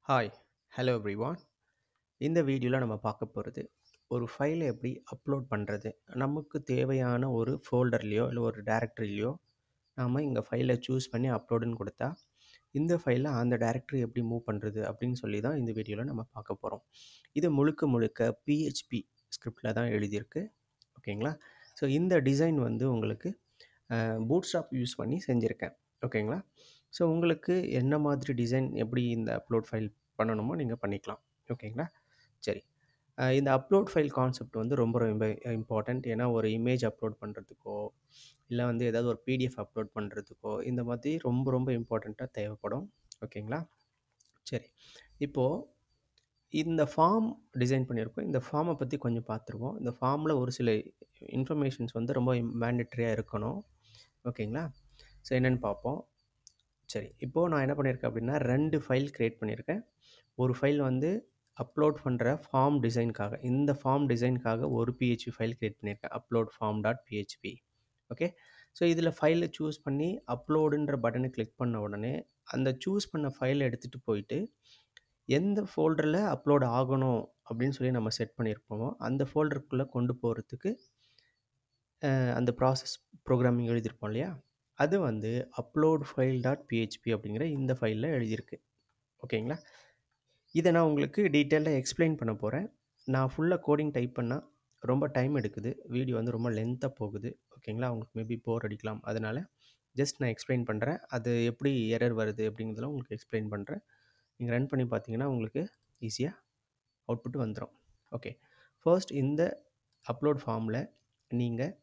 Hi hello everyone. இந்த வீடியோவில் நம்ம பார்க்க போகிறது ஒரு ஃபைலை எப்படி அப்லோட் பண்ணுறது. நமக்கு தேவையான ஒரு ஃபோல்டர்லேயோ இல்லை ஒரு டைரக்டரிலையோ நாம் இங்கே ஃபைலை சூஸ் பண்ணி அப்லோடுன்னு கொடுத்தா இந்த ஃபைலை அந்த டைரக்டரி எப்படி மூவ் பண்ணுறது அப்படின்னு சொல்லி தான் இந்த வீடியோவில் நம்ம பார்க்க போகிறோம். இது முழுக்க முழுக்க பிஹெச்பி ஸ்கிரிப்டில் தான் எழுதியிருக்கு. ஓகேங்களா? ஸோ இந்த டிசைன் வந்து உங்களுக்கு பூட்ஸ்ட்ராப் யூஸ் பண்ணி செஞ்சுருக்கேன். ஓகேங்களா? ஸோ உங்களுக்கு என்ன மாதிரி டிசைன் எப்படி இந்த அப்லோட் ஃபைல் பண்ணணுமோ நீங்கள் பண்ணிக்கலாம். ஓகேங்களா? சரி. இந்த அப்லோட் ஃபைல் கான்செப்ட் வந்து ரொம்ப ரொம்ப இம்பார்ட்டண்ட். ஏன்னா ஒரு இமேஜ் அப்லோட் பண்ணுறதுக்கோ இல்லை வந்து ஏதாவது ஒரு பிடிஎஃப் அப்லோட் பண்ணுறதுக்கோ இந்த மாதிரி ரொம்ப ரொம்ப இம்பார்ட்டண்ட்டாக தேவைப்படும். ஓகேங்களா? சரி. இப்போது இந்த ஃபார்ம் டிசைன் பண்ணியிருக்கோம். இந்த ஃபார்மை பற்றி கொஞ்சம் பார்த்துருவோம். இந்த ஃபார்மில் ஒரு சில இன்ஃபர்மேஷன்ஸ் வந்து ரொம்ப மேண்டட்ரியாக இருக்கணும். ஓகேங்களா? ஸோ என்னென்னு பார்ப்போம். சரி, இப்போது நான் என்ன பண்ணியிருக்கேன் அப்படின்னா 2 ஃபைல் க்ரியேட் பண்ணியிருக்கேன். ஒரு ஃபைல் வந்து அப்லோட் பண்ணுற ஃபார்ம் டிசைனுக்காக, இந்த ஃபார்ம் டிசைனுக்காக ஒரு பிஹெச்பி ஃபைல் க்ரியேட் பண்ணியிருக்கேன். Upload form dot PHP. Okay. So இதில் ஃபைலை சூஸ் பண்ணி அப்லோடுன்ற பட்டனை கிளிக் பண்ண உடனே அந்த சூஸ் பண்ண ஃபைலை எடுத்துகிட்டு போயிட்டு எந்த ஃபோல்டரில் அப்லோட் ஆகணும் அப்படின்னு சொல்லி நம்ம செட் பண்ணியிருப்போமோ அந்த ஃபோல்டருக்குள்ளே கொண்டு போகிறதுக்கு அந்த ப்ராசஸ் ப்ரோக்ராமிங் எழுதியிருப்போம் இல்லையா, அது வந்து அப்லோட் ஃபைல் டாட் பிஹெச்பி அப்படிங்கிற இந்த ஃபைலில் எழுதியிருக்கு. ஓகேங்களா? இதை நான் உங்களுக்கு டீட்டெயிலாக எக்ஸ்பிளைன் பண்ண போகிறேன். நான் ஃபுல்லாக கோடிங் டைப் பண்ணால் ரொம்ப டைம் எடுக்குது, வீடியோ வந்து ரொம்ப லென்த்தாக போகுது. ஓகேங்களா? உங்களுக்கு மேபி போர் அடிக்கலாம். அதனால் ஜஸ்ட் நான் எக்ஸ்பிளைன் பண்ணுறேன். அது எப்படி எரர் வருது அப்படிங்கிறதெல்லாம் உங்களுக்கு எக்ஸ்பிளைன் பண்ணுறேன். நீங்கள் ரன் பண்ணி பார்த்தீங்கன்னா உங்களுக்கு ஈஸியாக அவுட்புட் வந்துடும். ஓகே. ஃபர்ஸ்ட் இந்த அப்லோட் ஃபார்மில் நீங்கள்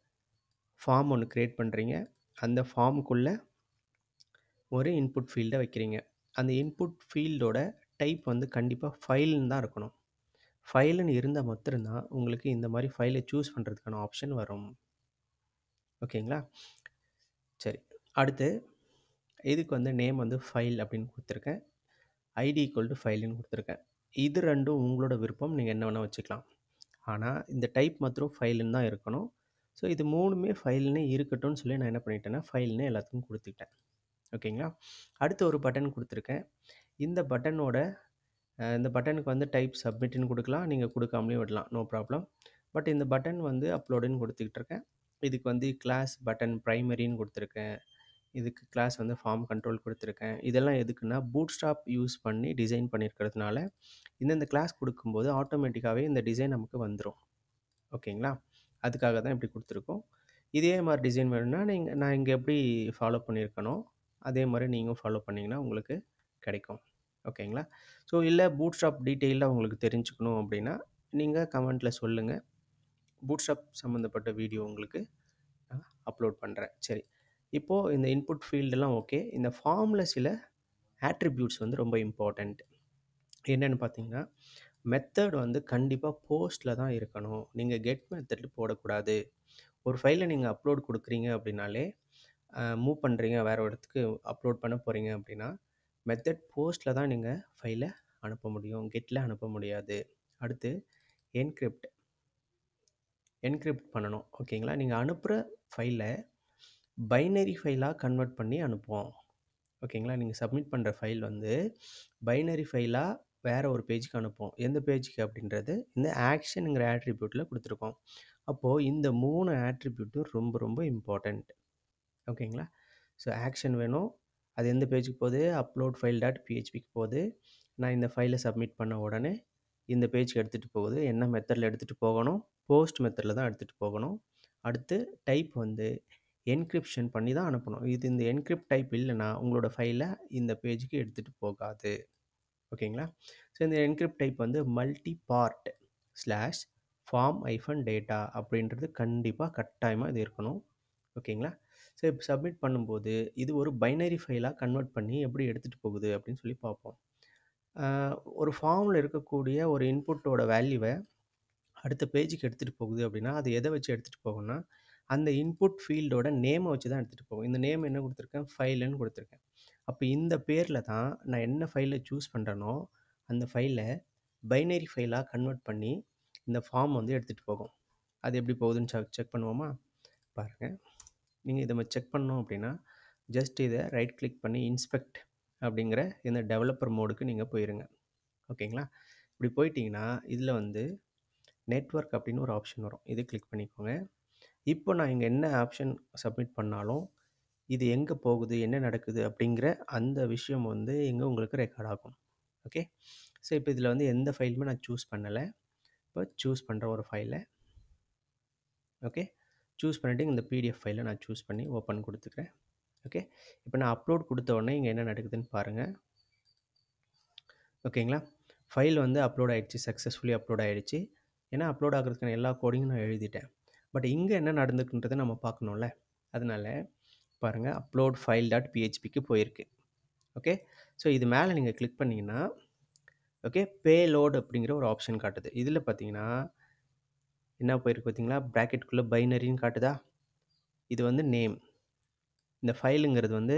ஃபார்ம் ஒன்று க்ரியேட் பண்ணுறீங்க. அந்த ஃபார்முக்குள்ளே ஒரு இன்புட் ஃபீல்டை வைக்கிறீங்க. அந்த இன்புட் ஃபீல்டோட டைப் வந்து கண்டிப்பாக ஃபைல்னு தான் இருக்கணும். ஃபைலுன்னு இருந்தால் மாத்திரம்தான் உங்களுக்கு இந்த மாதிரி ஃபைலை சூஸ் பண்ணுறதுக்கான ஆப்ஷன் வரும். ஓகேங்களா? சரி. அடுத்து இதுக்கு வந்து நேம் வந்து ஃபைல் அப்படின்னு கொடுத்துருக்கேன். ஐடி ஈக்குவல் டு ஃபைல்னு கொடுத்துருக்கேன். இது ரெண்டும் உங்களோட விருப்பம், நீங்கள் என்ன வேணால் வச்சுக்கலாம். ஆனால் இந்த டைப் மாத்திரம் ஃபைலுன்னு தான் இருக்கணும். ஸோ இது மூணுமே ஃபைல்னே இருக்கட்டும்னு சொல்லி நான் என்ன பண்ணிட்டேன்னா ஃபைல்னே எல்லாத்துக்கும் கொடுத்துக்கிட்டேன். ஓகேங்களா? அடுத்து ஒரு பட்டன் கொடுத்துருக்கேன். இந்த பட்டனோட இந்த பட்டனுக்கு வந்து டைப் சப்மிட்னு கொடுக்கலாம், நீங்கள் கொடுக்காமலேயும் விடலாம், நோ ப்ராப்ளம். பட் இந்த பட்டன் வந்து அப்லோடுன்னு கொடுத்துக்கிட்டு இருக்கேன். இதுக்கு வந்து கிளாஸ் பட்டன் ப்ரைமரின்னு கொடுத்துருக்கேன். இதுக்கு கிளாஸ் வந்து ஃபார்ம் கண்ட்ரோல் கொடுத்துருக்கேன். இதெல்லாம் எதுக்குன்னா பூட்ஸ்ட்ராப் யூஸ் பண்ணி டிசைன் பண்ணியிருக்கிறதுனால இந்தந்த கிளாஸ் கொடுக்கும்போது ஆட்டோமேட்டிக்காகவே இந்த டிசைன் நமக்கு வந்துடும். ஓகேங்களா? அதுக்காக தான் இப்படி கொடுத்துருக்கோம். இதே மாதிரி டிசைன் வேணும்னா நான் இங்கே எப்படி ஃபாலோ பண்ணியிருக்கனோ அதே மாதிரி நீங்கள் ஃபாலோ பண்ணிங்கன்னா உங்களுக்கு கிடைக்கும். ஓகேங்களா? ஸோ இல்லை பூட்ஸ்ட்ராப் டீட்டெயிலாக உங்களுக்கு தெரிஞ்சுக்கணும் அப்படின்னா நீங்கள் கமெண்ட்டில் சொல்லுங்கள். பூட்ஸ்ட்ராப் சம்மந்தப்பட்ட வீடியோ உங்களுக்கு நான் அப்லோட் பண்ணுறேன். சரி. இப்போது இந்த இன்புட் ஃபீல்டெல்லாம் ஓகே. இந்த ஃபார்மில் சில ஆட்ரிபியூட்ஸ் வந்து ரொம்ப இம்பார்ட்டண்ட். என்னென்னு பார்த்தீங்கன்னா மெத்தட் வந்து கண்டிப்பாக போஸ்ட்டில் தான் இருக்கணும். நீங்கள் கெட் மெத்தட் போடக்கூடாது. ஒரு ஃபைலை நீங்கள் அப்லோட் கொடுக்குறீங்க அப்படின்னாலே மூவ் பண்ணுறீங்க, வேறு இடத்துக்கு அப்லோட் பண்ண போகிறீங்க அப்படின்னா மெத்தட் போஸ்ட்டில் தான் நீங்கள் ஃபைலை அனுப்ப முடியும், கெட்டில் அனுப்ப முடியாது. அடுத்து என்கிரிப்ட் பண்ணணும். ஓகேங்களா? நீங்கள் அனுப்புகிற ஃபைலை பைனரி ஃபைலாக கன்வெர்ட் பண்ணி அனுப்புவோம். ஓகேங்களா? நீங்கள் சப்மிட் பண்ணுற ஃபைல் வந்து பைனரி ஃபைலாக வேறு ஒரு பேஜுக்கு அனுப்புவோம். எந்த பேஜுக்கு அப்படின்றது இந்த ஆக்ஷனுங்கிற ஆட்ரிபியூட்டில் கொடுத்துருக்கோம். அப்போது இந்த 3 ஆட்ரிபியூட்டும் ரொம்ப ரொம்ப இம்பார்ட்டண்ட். ஓகேங்களா? ஸோ ஆக்ஷன் வேணும். அது எந்த பேஜுக்கு போகுது? அப்லோட் ஃபைல் டாட் பிஹெச்பிக்கு போகுது. நான் இந்த ஃபைலை சப்மிட் பண்ண உடனே இந்த பேஜுக்கு எடுத்துகிட்டு போகுது. என்ன மெத்தடில் எடுத்துகிட்டு போகணும்? போஸ்ட் மெத்தடில் தான் எடுத்துகிட்டு போகணும். அடுத்து டைப் வந்து என்கிரிப்ஷன் பண்ணி தான் அனுப்பணும். இந்த என்கிரிப்ட் டைப் இல்லைன்னா உங்களோட ஃபைலை இந்த பேஜுக்கு எடுத்துகிட்டு போகாது. ஓகேங்களா? ஸோ இந்த என்கிரிப்ட் டைப் வந்து மல்டி பார்ட் /form-data அப்படின்றது கண்டிப்பாக கட்டாயமாக இது இருக்கணும். ஓகேங்களா? ஸோ இப்போ சப்மிட் பண்ணும்போது இது ஒரு பைனரி ஃபைலாக கன்வெர்ட் பண்ணி எப்படி எடுத்துகிட்டு போகுது அப்படின்னு சொல்லி பார்ப்போம். ஒரு ஃபார்மில் இருக்கக்கூடிய ஒரு இன்புட்டோட வேல்யூவை அடுத்த பேஜுக்கு எடுத்துகிட்டு போகுது அப்படின்னா அது எதை வச்சு எடுத்துகிட்டு போகும்னா அந்த இன்புட் ஃபீல்டோட நேமை வச்சு தான் எடுத்துகிட்டு போகும். இந்த நேம் என்ன கொடுத்துருக்கேன்? ஃபைலுன்னு கொடுத்துருக்கேன். அப்போ இந்த பேரில் தான் நான் என்ன ஃபைலை சூஸ் பண்ணுறேனோ அந்த ஃபைலை பைனரி ஃபைலாக கன்வெர்ட் பண்ணி இந்த ஃபார்ம் வந்து எடுத்துகிட்டு போகும். அது எப்படி போகுதுன்னு செக் பண்ணுவோமா? பாருங்கள். நீங்கள் இதை செக் பண்ணணும் அப்படின்னா ஜஸ்ட் இதை ரைட் கிளிக் பண்ணி இன்ஸ்பெக்ட் அப்படிங்கிற இந்த டெவலப்பர் மோடுக்கு நீங்கள் போயிருங்க. ஓகேங்களா? இப்படி போயிட்டீங்கன்னா, இதில வந்து நெட்வொர்க் அப்படின்னு ஒரு ஆப்ஷன் வரும். இது கிளிக் பண்ணிக்கோங்க. இப்போ நான் இங்க என்ன ஆப்ஷன் சப்மிட் பண்ணாலும், இது எங்க போகுது, என்ன நடக்குது அப்படிங்கிற அந்த விஷயம் வந்து இங்க உங்களுக்கு ரெக்கார்ட் ஆகும். ஓகே. ஸோ இப்போ இதில வந்து எந்த ஃபைலுமே நான் சூஸ் பண்ணல. இப்போ சூஸ் பண்ற ஒரு ஃபைல ஓகே. சூஸ் பண்ணிட்டு இந்த பிடிஎஃப் ஃபைல நான் சூஸ் பண்ணி ஓப்பன் குடுத்துக்கிறேன். ஓகே. இப்போ நான் அப்லோட் குடுத்த உடனே இங்க என்ன நடக்குதுன்னு பாருங்க. ஓகேங்களா? ஃபைல் வந்து அப்லோட் ஆயிடுச்சு. சக்ஸஸ்ஃபுல்லி அப்லோட் ஆயிடுச்சு. ஏன்னா அப்லோட் ஆகுறதுக்கான எல்லா கோடிங்கும் நான் எழுதிட்டேன். பட் இங்க என்ன நடந்திருக்குன்றத நம்ம பார்க்கணும்ல. அதனால பாருங்க அப்லோட் ஃபைல் டாட் பிஹெச்பிக்கு போயிருக்கு. ஓகே. ஸோ இது மேலே நீங்கள் கிளிக் பண்ணிங்கன்னா ஓகே பேலோட் அப்படிங்கிற ஒரு ஆப்ஷன் காட்டுது. இதில் பார்த்தீங்கன்னா என்ன போயிருக்கு பார்த்தீங்களா ப்ராக்கெட்டுக்குள்ளே பைனரின்னு காட்டுதா? இது வந்து நேம். இந்த ஃபைலுங்கிறது வந்து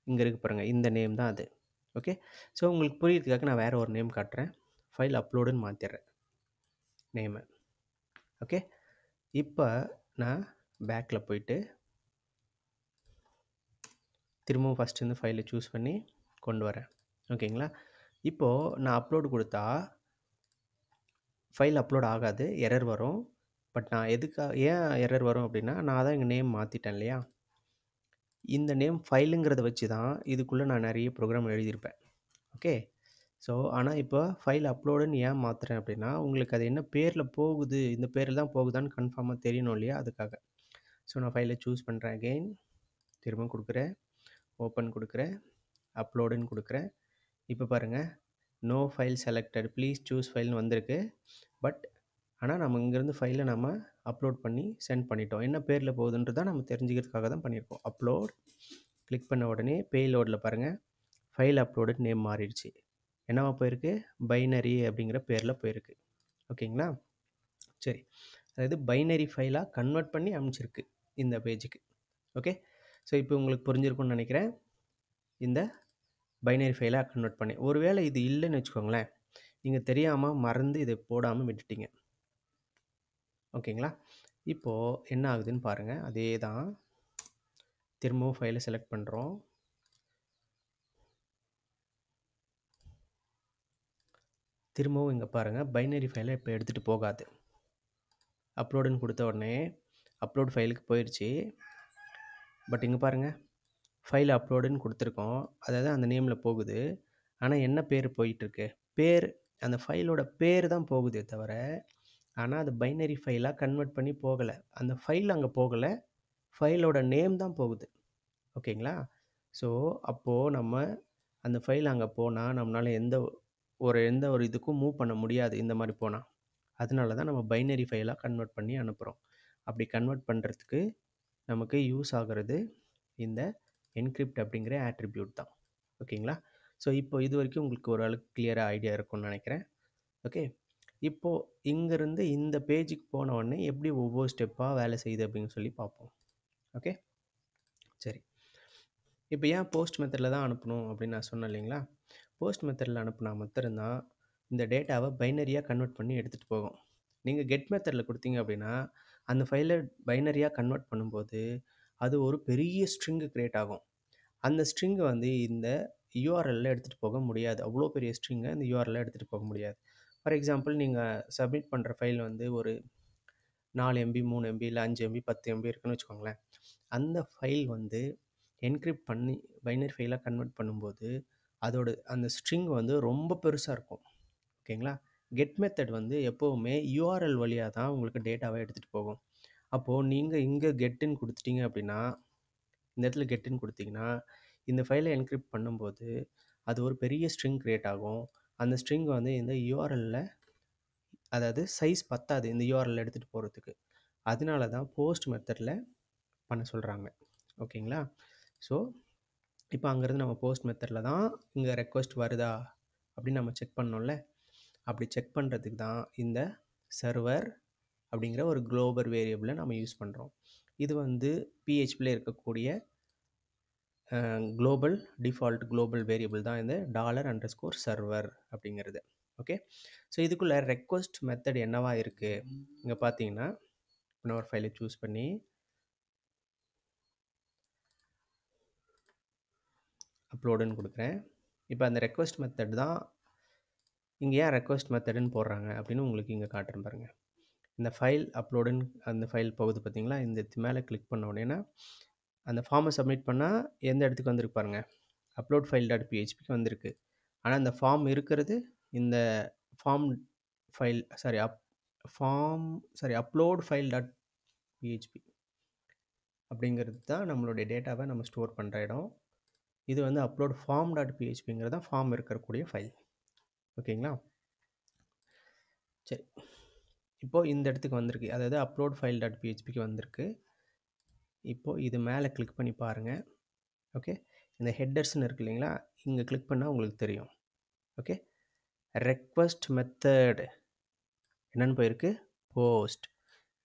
இங்கே இருக்கு பாருங்கள். இந்த நேம் தான் அது. ஓகே. ஸோ உங்களுக்கு புரியறதுக்காக நான் வேறு ஒரு நேம் காட்டுறேன். ஃபைல் அப்லோடுன்னு மாற்றிடுறேன் நேமை. ஓகே. இப்போ நான் பேக்கில் போயிட்டு திரும்பவும் ஃபஸ்ட்டு இந்த ஃபைலை சூஸ் பண்ணி கொண்டு வரேன். ஓகேங்களா? இப்போது நான் அப்லோடு கொடுத்தா ஃபைல் அப்லோட் ஆகாது. எரர் வரும். பட் நான் ஏன் எரர் வரும் அப்படின்னா, நான் தான் இங்கே நேம் மாற்றிட்டேன் இல்லையா? இந்த நேம் ஃபைலுங்கிறத வச்சு தான் இதுக்குள்ளே நான் நிறைய ப்ரோக்ராம் எழுதியிருப்பேன். ஓகே. ஸோ ஆனால் இப்போ ஃபைல் அப்லோடுன்னு ஏன் மாற்றுறேன் அப்படின்னா, உங்களுக்கு அது என்ன பேரில் போகுது, இந்த பேரில் தான் போகுதான்னு கன்ஃபார்மாக தெரியணும் இல்லையா? அதுக்காக. ஸோ நான் ஃபைலை சூஸ் பண்ணுறேன் அகெயின். திரும்ப கொடுக்குறேன். ஓப்பன் கொடுக்குறேன். அப்லோடுன்னு கொடுக்குறேன். இப்போ பாருங்கள் no file selected please choose ஃபைல்னு வந்திருக்கு. பட் ஆனால் நம்ம இங்கேருந்து ஃபைலை நம்ம அப்லோட் பண்ணி சென்ட் பண்ணிட்டோம். என்ன பேரில் போகுதுன்றதை நம்ம தெரிஞ்சுக்கிறதுக்காக தான் பண்ணியிருக்கோம். அப்லோட் கிளிக் பண்ண உடனே பேலோடில் பாருங்கள் ஃபைல் அப்லோடு நேம் மாறிடுச்சு. என்னவா போயிருக்கு பைனரி அப்படிங்கிற பேரில் போயிருக்கு. ஓகேங்களா? சரி. அதாவது பைனரி ஃபைலாக கன்வெர்ட் பண்ணி அனுப்பிச்சிருக்கு இந்த பேஜுக்கு. ஓகே. ஸோ இப்போ உங்களுக்கு புரிஞ்சிருக்கும்னு நினைக்கிறேன். இந்த பைனரி ஃபைலாக கன்வெர்ட் பண்ணி ஒருவேளை இது இல்லைன்னு வச்சுக்கோங்களேன், நீங்கள் தெரியாமல் மறந்து இதை போடாமல் விட்டுட்டீங்க. ஓகேங்களா? இப்போது என்ன ஆகுதுன்னு பாருங்கள். அதே தான் திரும்பவும் ஃபைலை செலக்ட் பண்ணுறோம். திரும்பவும் இங்கே பாருங்கள் பைனரி ஃபைலை இப்போ எடுத்துகிட்டு போகாது. அப்லோடுன்னு கொடுத்த உடனே அப்லோட் ஃபைலுக்கு போயிடுச்சு. பட் இங்கே பாருங்கள் ஃபைல் அப்லோடுன்னு கொடுத்துருக்கோம். அதாவது அந்த நேமில் போகுது. ஆனால் என்ன பேர் போயிட்டுருக்கு? பேர் அந்த ஃபைலோட பேர் தான் போகுதே தவிர, ஆனால் அது பைனரி ஃபைலாக கன்வெர்ட் பண்ணி போகலை. அந்த ஃபைல் அங்கே போகலை. ஃபைலோட நேம் தான் போகுது. ஓகேங்களா? ஸோ அப்போது நம்ம அந்த ஃபைல் அங்கே போனால் நம்மளால் எந்த ஒரு இதுக்கும் மூவ் பண்ண முடியாது இந்த மாதிரி போனால். அதனால தான் நம்ம பைனரி ஃபைலாக கன்வெர்ட் பண்ணி அனுப்புகிறோம். அப்படி கன்வெர்ட் பண்ணுறதுக்கு நமக்கு யூஸ் ஆகிறது இந்த என்கிரிப்ட் அப்படிங்கிற ஆட்ரிபியூட் தான். ஓகேங்களா? ஸோ இப்போ இது வரைக்கும் உங்களுக்கு ஓரளவுக்கு கிளியராக ஐடியா இருக்கும்னு நினைக்கிறேன். ஓகே. இப்போது இங்கேருந்து இந்த பேஜுக்கு போன உடனே எப்படி ஒவ்வொரு ஸ்டெப்பாக வேலை செய்யுது அப்படின்னு சொல்லி பார்ப்போம். ஓகே. சரி. இப்போ ஏன் போஸ்ட் மெத்தடில் தான் அனுப்பணும் அப்படின்னு நான் சொன்னேன் இல்லைங்களா? போஸ்ட் மெத்தடில் அனுப்புனா மாத்திரம்தான் இந்த டேட்டாவை பைனரியாக கன்வெர்ட் பண்ணி எடுத்துகிட்டு போகும். நீங்கள் கெட் மெத்தடில் கொடுத்தீங்க அப்படின்னா அந்த ஃபைலை பைனரியாக கன்வெர்ட் பண்ணும்போது அது ஒரு பெரிய ஸ்ட்ரிங்கு க்ரியேட் ஆகும். அந்த ஸ்ட்ரிங்கை வந்து இந்த யூஆர்எல்ல எடுத்துகிட்டு போக முடியாது. அவ்வளோ பெரிய ஸ்ட்ரிங்கை இந்த யூஆர்எல்ல எடுத்துகிட்டு போக முடியாது. ஃபார் எக்ஸாம்பிள் நீங்கள் சப்மிட் பண்ணுற ஃபைல் வந்து ஒரு 4 எம்பி 3 எம்பி இல்லை 5 எம்பி 10 எம்பி இருக்குன்னு வச்சுக்கோங்களேன். அந்த ஃபைல் வந்து என்கிரிப்ட் பண்ணி பைனரி ஃபைலாக கன்வெர்ட் பண்ணும்போது அந்த ஸ்ட்ரிங் வந்து ரொம்ப பெருசாக இருக்கும். ஓகேங்களா? கெட் மெத்தட் வந்து எப்போவுமே யூஆர்எல் வழியாக தான் உங்களுக்கு டேட்டாவை எடுத்துகிட்டு போகும். அப்போது நீங்கள் இங்கே கெட்டுன்னு கொடுத்துட்டீங்க அப்படின்னா இந்த இடத்துல கெட்டுன்னு கொடுத்தீங்கன்னா இந்த ஃபைலை என்கிரிப்ட் பண்ணும்போது அது ஒரு பெரிய ஸ்ட்ரிங் க்ரியேட் ஆகும். அந்த ஸ்ட்ரிங் வந்து இந்த யூஆர்எல்ல அதாவது சைஸ் பத்தாது இந்த யூஆர்எல் எடுத்துகிட்டு போகிறதுக்கு. அதனால தான் போஸ்ட் மெத்தடில் பண்ண சொல்கிறாங்க. ஓகேங்களா? ஸோ இப்போ அங்கேருந்து நம்ம போஸ்ட் மெத்தடில் தான் இங்கே ரெக்வஸ்ட் வருதா அப்படின்னு நம்ம செக் பண்ணோம்ல. அப்படி செக் பண்ணுறதுக்கு தான் இந்த சர்வர் அப்படிங்கிற ஒரு குளோபல் வேரியபிளை நம்ம யூஸ் பண்ணுறோம். இது வந்து பிஹெச்பியில் இருக்கக்கூடிய குளோபல் டிஃபால்ட் குளோபல் வேரியபிள் தான் இந்த $_server அப்படிங்கிறது. ஓகே. ஸோ இதுக்குள்ளே ரெக்வஸ்ட் மெத்தட் என்னவா இருக்குது இங்கே பார்த்தீங்கன்னா நான் ஒரு ஃபைலை சூஸ் பண்ணி அப்லோடுன்னு கொடுக்குறேன். இப்போ அந்த ரெக்வஸ்ட் மெத்தட் தான் இங்கே ஏன் ரெக்வஸ்ட் மெத்தடுன்னு போடுறாங்க அப்படின்னு உங்களுக்கு இங்கே காட்டுறேன் பாருங்கள். இந்த ஃபைல் அப்லோடுன்னு அந்த ஃபைல் போகுது பார்த்தீங்களா, இந்த மேலே கிளிக் பண்ண உடனேனா அந்த ஃபார்மை சப்மிட் பண்ணால் எந்த இடத்துக்கு வந்திருக்கு பாருங்கள், அப்லோட் ஃபைல் டாட் பிஹெச்பிக்கு வந்திருக்கு. ஆனால் இந்த ஃபார்ம் இருக்கிறது இந்த form file upload file dot PHP அப்படிங்கிறது தான் நம்மளுடைய டேட்டாவை நம்ம ஸ்டோர் பண்ணுற இடம். இது வந்து அப்லோட் ஃபார்ம் டாட் பிஹெச்பிங்கிறது தான் ஃபார்ம் இருக்கக்கூடிய ஃபைல். ஓகேங்களா? சரி, இப்போது இந்த இடத்துக்கு வந்திருக்கு, அதாவது அப்லோட் ஃபைல் டாட் பிஹெச்பிக்கு வந்திருக்கு. இப்போது இது மேலே கிளிக் பண்ணி பாருங்கள். ஓகே, இந்த ஹெட்டர்ஸ்னு இருக்கு இல்லைங்களா, இங்கே கிளிக் பண்ணால் உங்களுக்கு தெரியும். ஓகே, ரெக்வஸ்ட் மெத்தட் என்னென்னு போயிருக்கு, போஸ்ட்.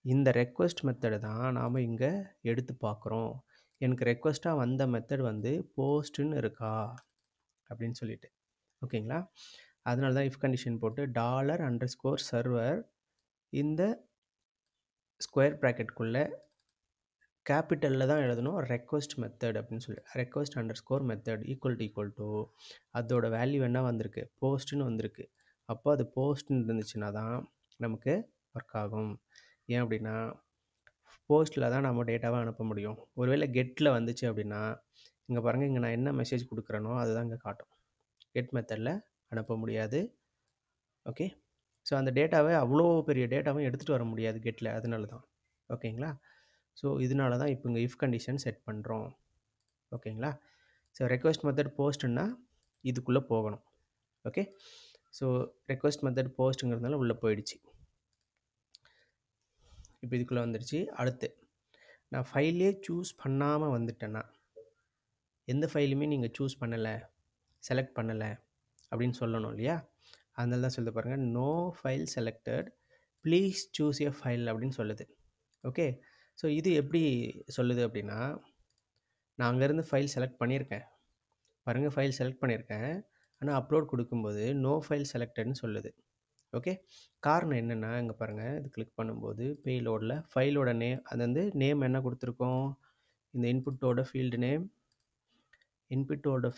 இந்த ரெக்வஸ்ட் மெத்தடை தான் நாம் இங்கே எடுத்து பார்க்குறோம். எனக்கு ரெக்வஸ்ட்டாக வந்த மெத்தட் வந்து போஸ்ட்டுன்னு இருக்கா அப்படின்னு சொல்லிட்டு. ஓகேங்களா? அதனால தான் இஃப் கண்டிஷன் போட்டு $_server இந்த ஸ்கொயர் ப்ராக்கெட்டுக்குள்ளே கேபிட்டலில் தான் எழுதணும் ரெக்வஸ்ட் மெத்தட் அப்படின்னு சொல்லி, request_method ஈக்குவல் டு அதோட வேல்யூ என்ன வந்திருக்கு, போஸ்ட்டுன்னு வந்திருக்கு. அப்போ அது போஸ்ட்னு இருந்துச்சுன்னா தான் நமக்கு ஒர்க் ஆகும். ஏன் அப்படின்னா போஸ்ட்டில் தான் நம்ம டேட்டாவை அனுப்ப முடியும். ஒருவேளை கெட்டில் வந்துச்சு அப்படின்னா இங்கே பாருங்கள், இங்கே நான் என்ன மெசேஜ் கொடுக்குறேனோ அதுதான் இங்கே காட்டும். கெட் மெத்தடில் அனுப்ப முடியாது. ஓகே, ஸோ அந்த டேட்டாவை அவ்வளோ பெரிய டேட்டாவும் எடுத்துகிட்டு வர முடியாது கெட்டில், அதனால தான். ஓகேங்களா? ஸோ இதனால தான் இப்போ இங்கே இஃப் கண்டிஷன் செட் பண்ணுறோம். ஓகேங்களா? ஸோ ரெக்வஸ்ட் மெத்தட் போஸ்ட்டுன்னா இதுக்குள்ளே போகணும். ஓகே, ஸோ ரெக்வஸ்ட் மெத்தட் போஸ்ட்டுங்கிறதுனால உள்ளே போயிடுச்சு. இப்போ இதுக்குள்ளே வந்துடுச்சு. அடுத்து நான் ஃபைலே சூஸ் பண்ணாமல் வந்துட்டேன்னா, எந்த ஃபைலுமே நீங்கள் சூஸ் பண்ணலை, செலக்ட் பண்ணலை அப்படின்னு சொல்லணும் இல்லையா? அதனால தான் சொல்லுது பாருங்கள், no file selected, please choose a file அப்படின்னு சொல்லுது. ஓகே, ஸோ இது எப்படி சொல்லுது அப்படின்னா, நான் அங்கேருந்து ஃபைல் செலக்ட் பண்ணியிருக்கேன் பாருங்கள், ஃபைல் செலக்ட் பண்ணியிருக்கேன், ஆனால் அப்லோட் கொடுக்கும்போது நோ ஃபைல் செலக்டட்னு சொல்லுது. ஓகே, காரணம் என்னென்னா இங்கே பாருங்கள், இது கிளிக் பண்ணும்போது பேலோடில் ஃபைலோட நேம், அது வந்து நேம் என்ன கொடுத்துருக்கோம், இந்த இன்புட்டோட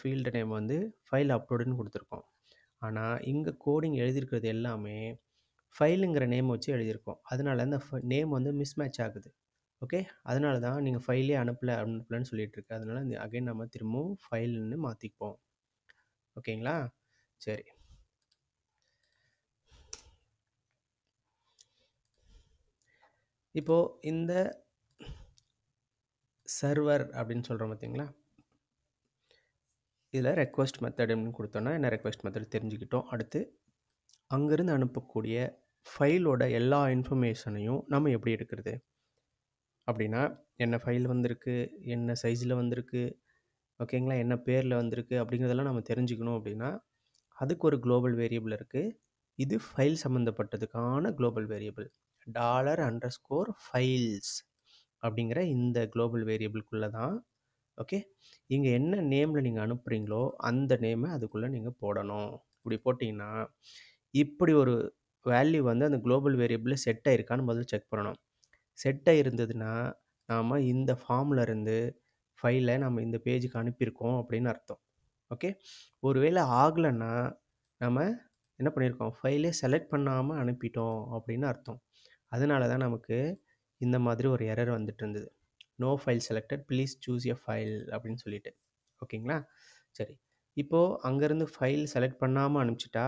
ஃபீல்டு நேம் வந்து ஃபைல் அப்லோடுன்னு கொடுத்துருக்கோம். ஆனால் இங்கே கோடிங் எழுதியிருக்கிறது எல்லாமே ஃபைலுங்கிற நேம் வச்சு எழுதியிருக்கோம். அதனால அந்த நேம் வந்து மிஸ்மேட்ச் ஆகுது. ஓகே, அதனால தான் நீங்கள் ஃபைலே அனுப்பலைன்னு சொல்லிட்டு இருக்கு. அதனால அகைன் நம்ம திரும்பவும் ஃபைல்னு மாற்றிப்போம். ஓகேங்களா? சரி, இப்போது இந்த சர்வர் அப்படின்னு சொல்கிறோம் பார்த்தீங்களா, இதில் ரெக்வஸ்ட் மெத்தடுன்னு கொடுத்தோன்னா என்ன ரெக்வஸ்ட் மெத்தட் தெரிஞ்சுக்கிட்டோம். அடுத்து அங்கேருந்து அனுப்பக்கூடிய ஃபைலோட எல்லா இன்ஃபர்மேஷனையும் நம்ம எப்படி எடுக்கிறது அப்படின்னா, என்ன ஃபைல் வந்திருக்கு, என்ன சைஸில் வந்திருக்கு, ஓகேங்களா, என்ன பேரில் வந்திருக்கு அப்படிங்கிறதெல்லாம் நம்ம தெரிஞ்சுக்கணும். அப்படின்னா அதுக்கு ஒரு குளோபல் வேரியபிள் இருக்குது. இது ஃபைல் சம்மந்தப்பட்டதுக்கான குளோபல் வேரியபிள் $_files அப்படிங்கிற இந்த குளோபல் வேரியபிள்குள்ளே தான். ஓகே, இங்கே என்ன நேமில் நீங்கள் அனுப்புகிறீங்களோ அந்த நேமை அதுக்குள்ளே நீங்கள் போடணும். இப்படி போட்டிங்கன்னா இப்படி ஒரு வேல்யூ வந்து அந்த குளோபல் வேரியபிளில் செட் ஆயிருக்கான்னு முதல்ல செக் பண்ணணும். செட் ஆகிருந்ததுன்னா நாம் இந்த ஃபார்மில் இருந்து ஃபைலை நம்ம இந்த பேஜுக்கு அனுப்பியிருக்கோம் அப்படின்னு அர்த்தம். ஓகே, ஒருவேளை ஆகலைன்னா நம்ம என்ன பண்ணியிருக்கோம், ஃபைலே செலக்ட் பண்ணாமல் அனுப்பிட்டோம் அப்படின்னு அர்த்தம். அதனால தான் நமக்கு இந்த மாதிரி ஒரு எரர் வந்துட்டு இருந்தது, no file selected, please choose a file அப்படின்னு சொல்லிட்டு. ஓகேங்களா? சரி, இப்போது அங்கேருந்து ஃபைல் செலக்ட் பண்ணாமல் அனுப்பிச்சிட்டா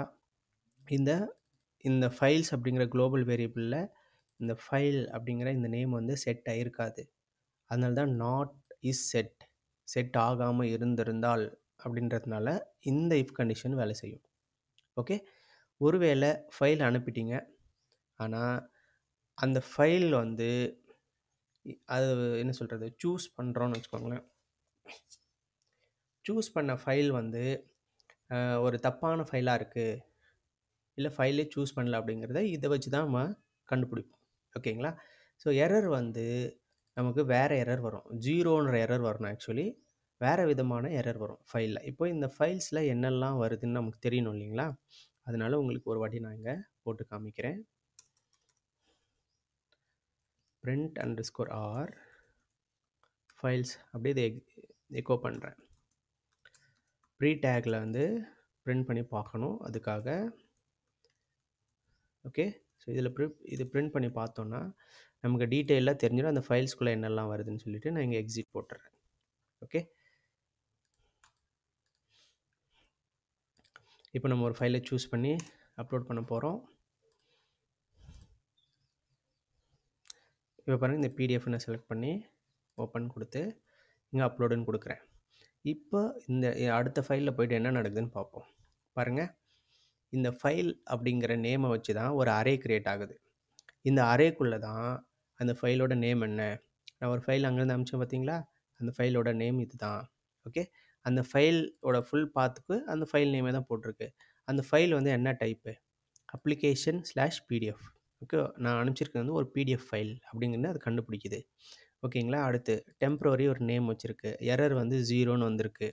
இந்த ஃபைல்ஸ் அப்படிங்கிற குளோபல் வேரியபிளில் இந்த ஃபைல் அப்படிங்கிற இந்த நேம் வந்து செட் ஆகிருக்காது. அதனால தான் நாட் இஸ் செட் ஆகாமல் இருந்திருந்தால் அப்படின்றதுனால இந்த இஃப் கண்டிஷன் வேலை செய்யும். ஓகே, ஒருவேளை ஃபைல் அனுப்பிட்டீங்க, ஆனால் அந்த ஃபைல் வந்து அது என்ன சொல்கிறது, சூஸ் பண்ணுறோன்னு வச்சுக்கோங்களேன், சூஸ் பண்ண ஃபைல் வந்து ஒரு தப்பான ஃபைலாக இருக்குது, இல்லை ஃபைலே சூஸ் பண்ணல அப்படிங்கிறத இதை வச்சு தான் நம்ம கண்டுபிடிப்போம். ஓகேங்களா? ஸோ எரர் வந்து நமக்கு வேறு எரர் வரும், ஜீரோன்ற எரர் வரணும். ஆக்சுவலி வேறு விதமான எரர் வரும் ஃபைலில். இப்போ இந்த ஃபைல்ஸில் என்னெல்லாம் வருதுன்னு நமக்கு தெரியணும் இல்லைங்களா? அதனால உங்களுக்கு ஒரு வாட்டி நான் இங்கே போட்டு காமிக்கிறேன். print_r ஃபைல்ஸ் அப்படியே இதை எக்கோ பண்ணுறேன். ப்ரீ டேக்கில் வந்து பிரிண்ட் பண்ணி பார்க்கணும். அதுக்காக ஓகே. ஸோ இதில இது பிரிண்ட் பண்ணி பார்த்தோம்னா, நமக்கு டீட்டெயிலா தெரிஞ்சிடும் அந்த ஃபைல்ஸ்குள்ள என்னெல்லாம் வருதுன்னு சொல்லிட்டு நான் இங்க எக்ஸிட் போட்டுறேன். ஓகே. இப்போ நம்ம ஒரு ஃபைல சூஸ் பண்ணி அப்லோட் பண்ண போறோம். இப்போ பாருங்க இந்த பிடிஎஃப் நான் செலக்ட் பண்ணி ஓப்பன் குடுத்து, இங்க அப்லோடுன்னு குடுக்குறேன். இப்போ இந்த அடுத்த ஃபைல்ல போயிட்டு என்ன நடக்குதுன்னு பார்ப்போம். பாருங்க, இந்த ஃபைல் அப்படிங்கிற நேம வச்சு தான் ஒரு அரே கிரியேட் ஆகுது. இந்த அரேக்குள்ள தான் அந்த ஃபைலோட நேம் என்ன? நான் ஒரு ஃபைல் அங்கேருந்து அனுப்பிச்சேன் பார்த்தீங்களா? அந்த ஃபைலோட நேம் இதுதான். ஓகே. அந்த ஃபைலோட ஃபுல் பாத்துக்கு அந்த ஃபைல் நேமே தான் போட்டிருக்கு. அந்த ஃபைல் வந்து என்ன டைப்பு? application/pdf. ஓகே. நான் அனுப்பிச்சிருக்கிறது வந்து ஒரு பிடிஎஃப் ஃபைல் அப்படிங்கிறது அது கண்டுபிடிக்குது. ஓகேங்களா? அடுத்து டெம்பரரி ஒரு நேம் வச்சிருக்கு. எரர் வந்து 0ன்னு வந்திருக்கு.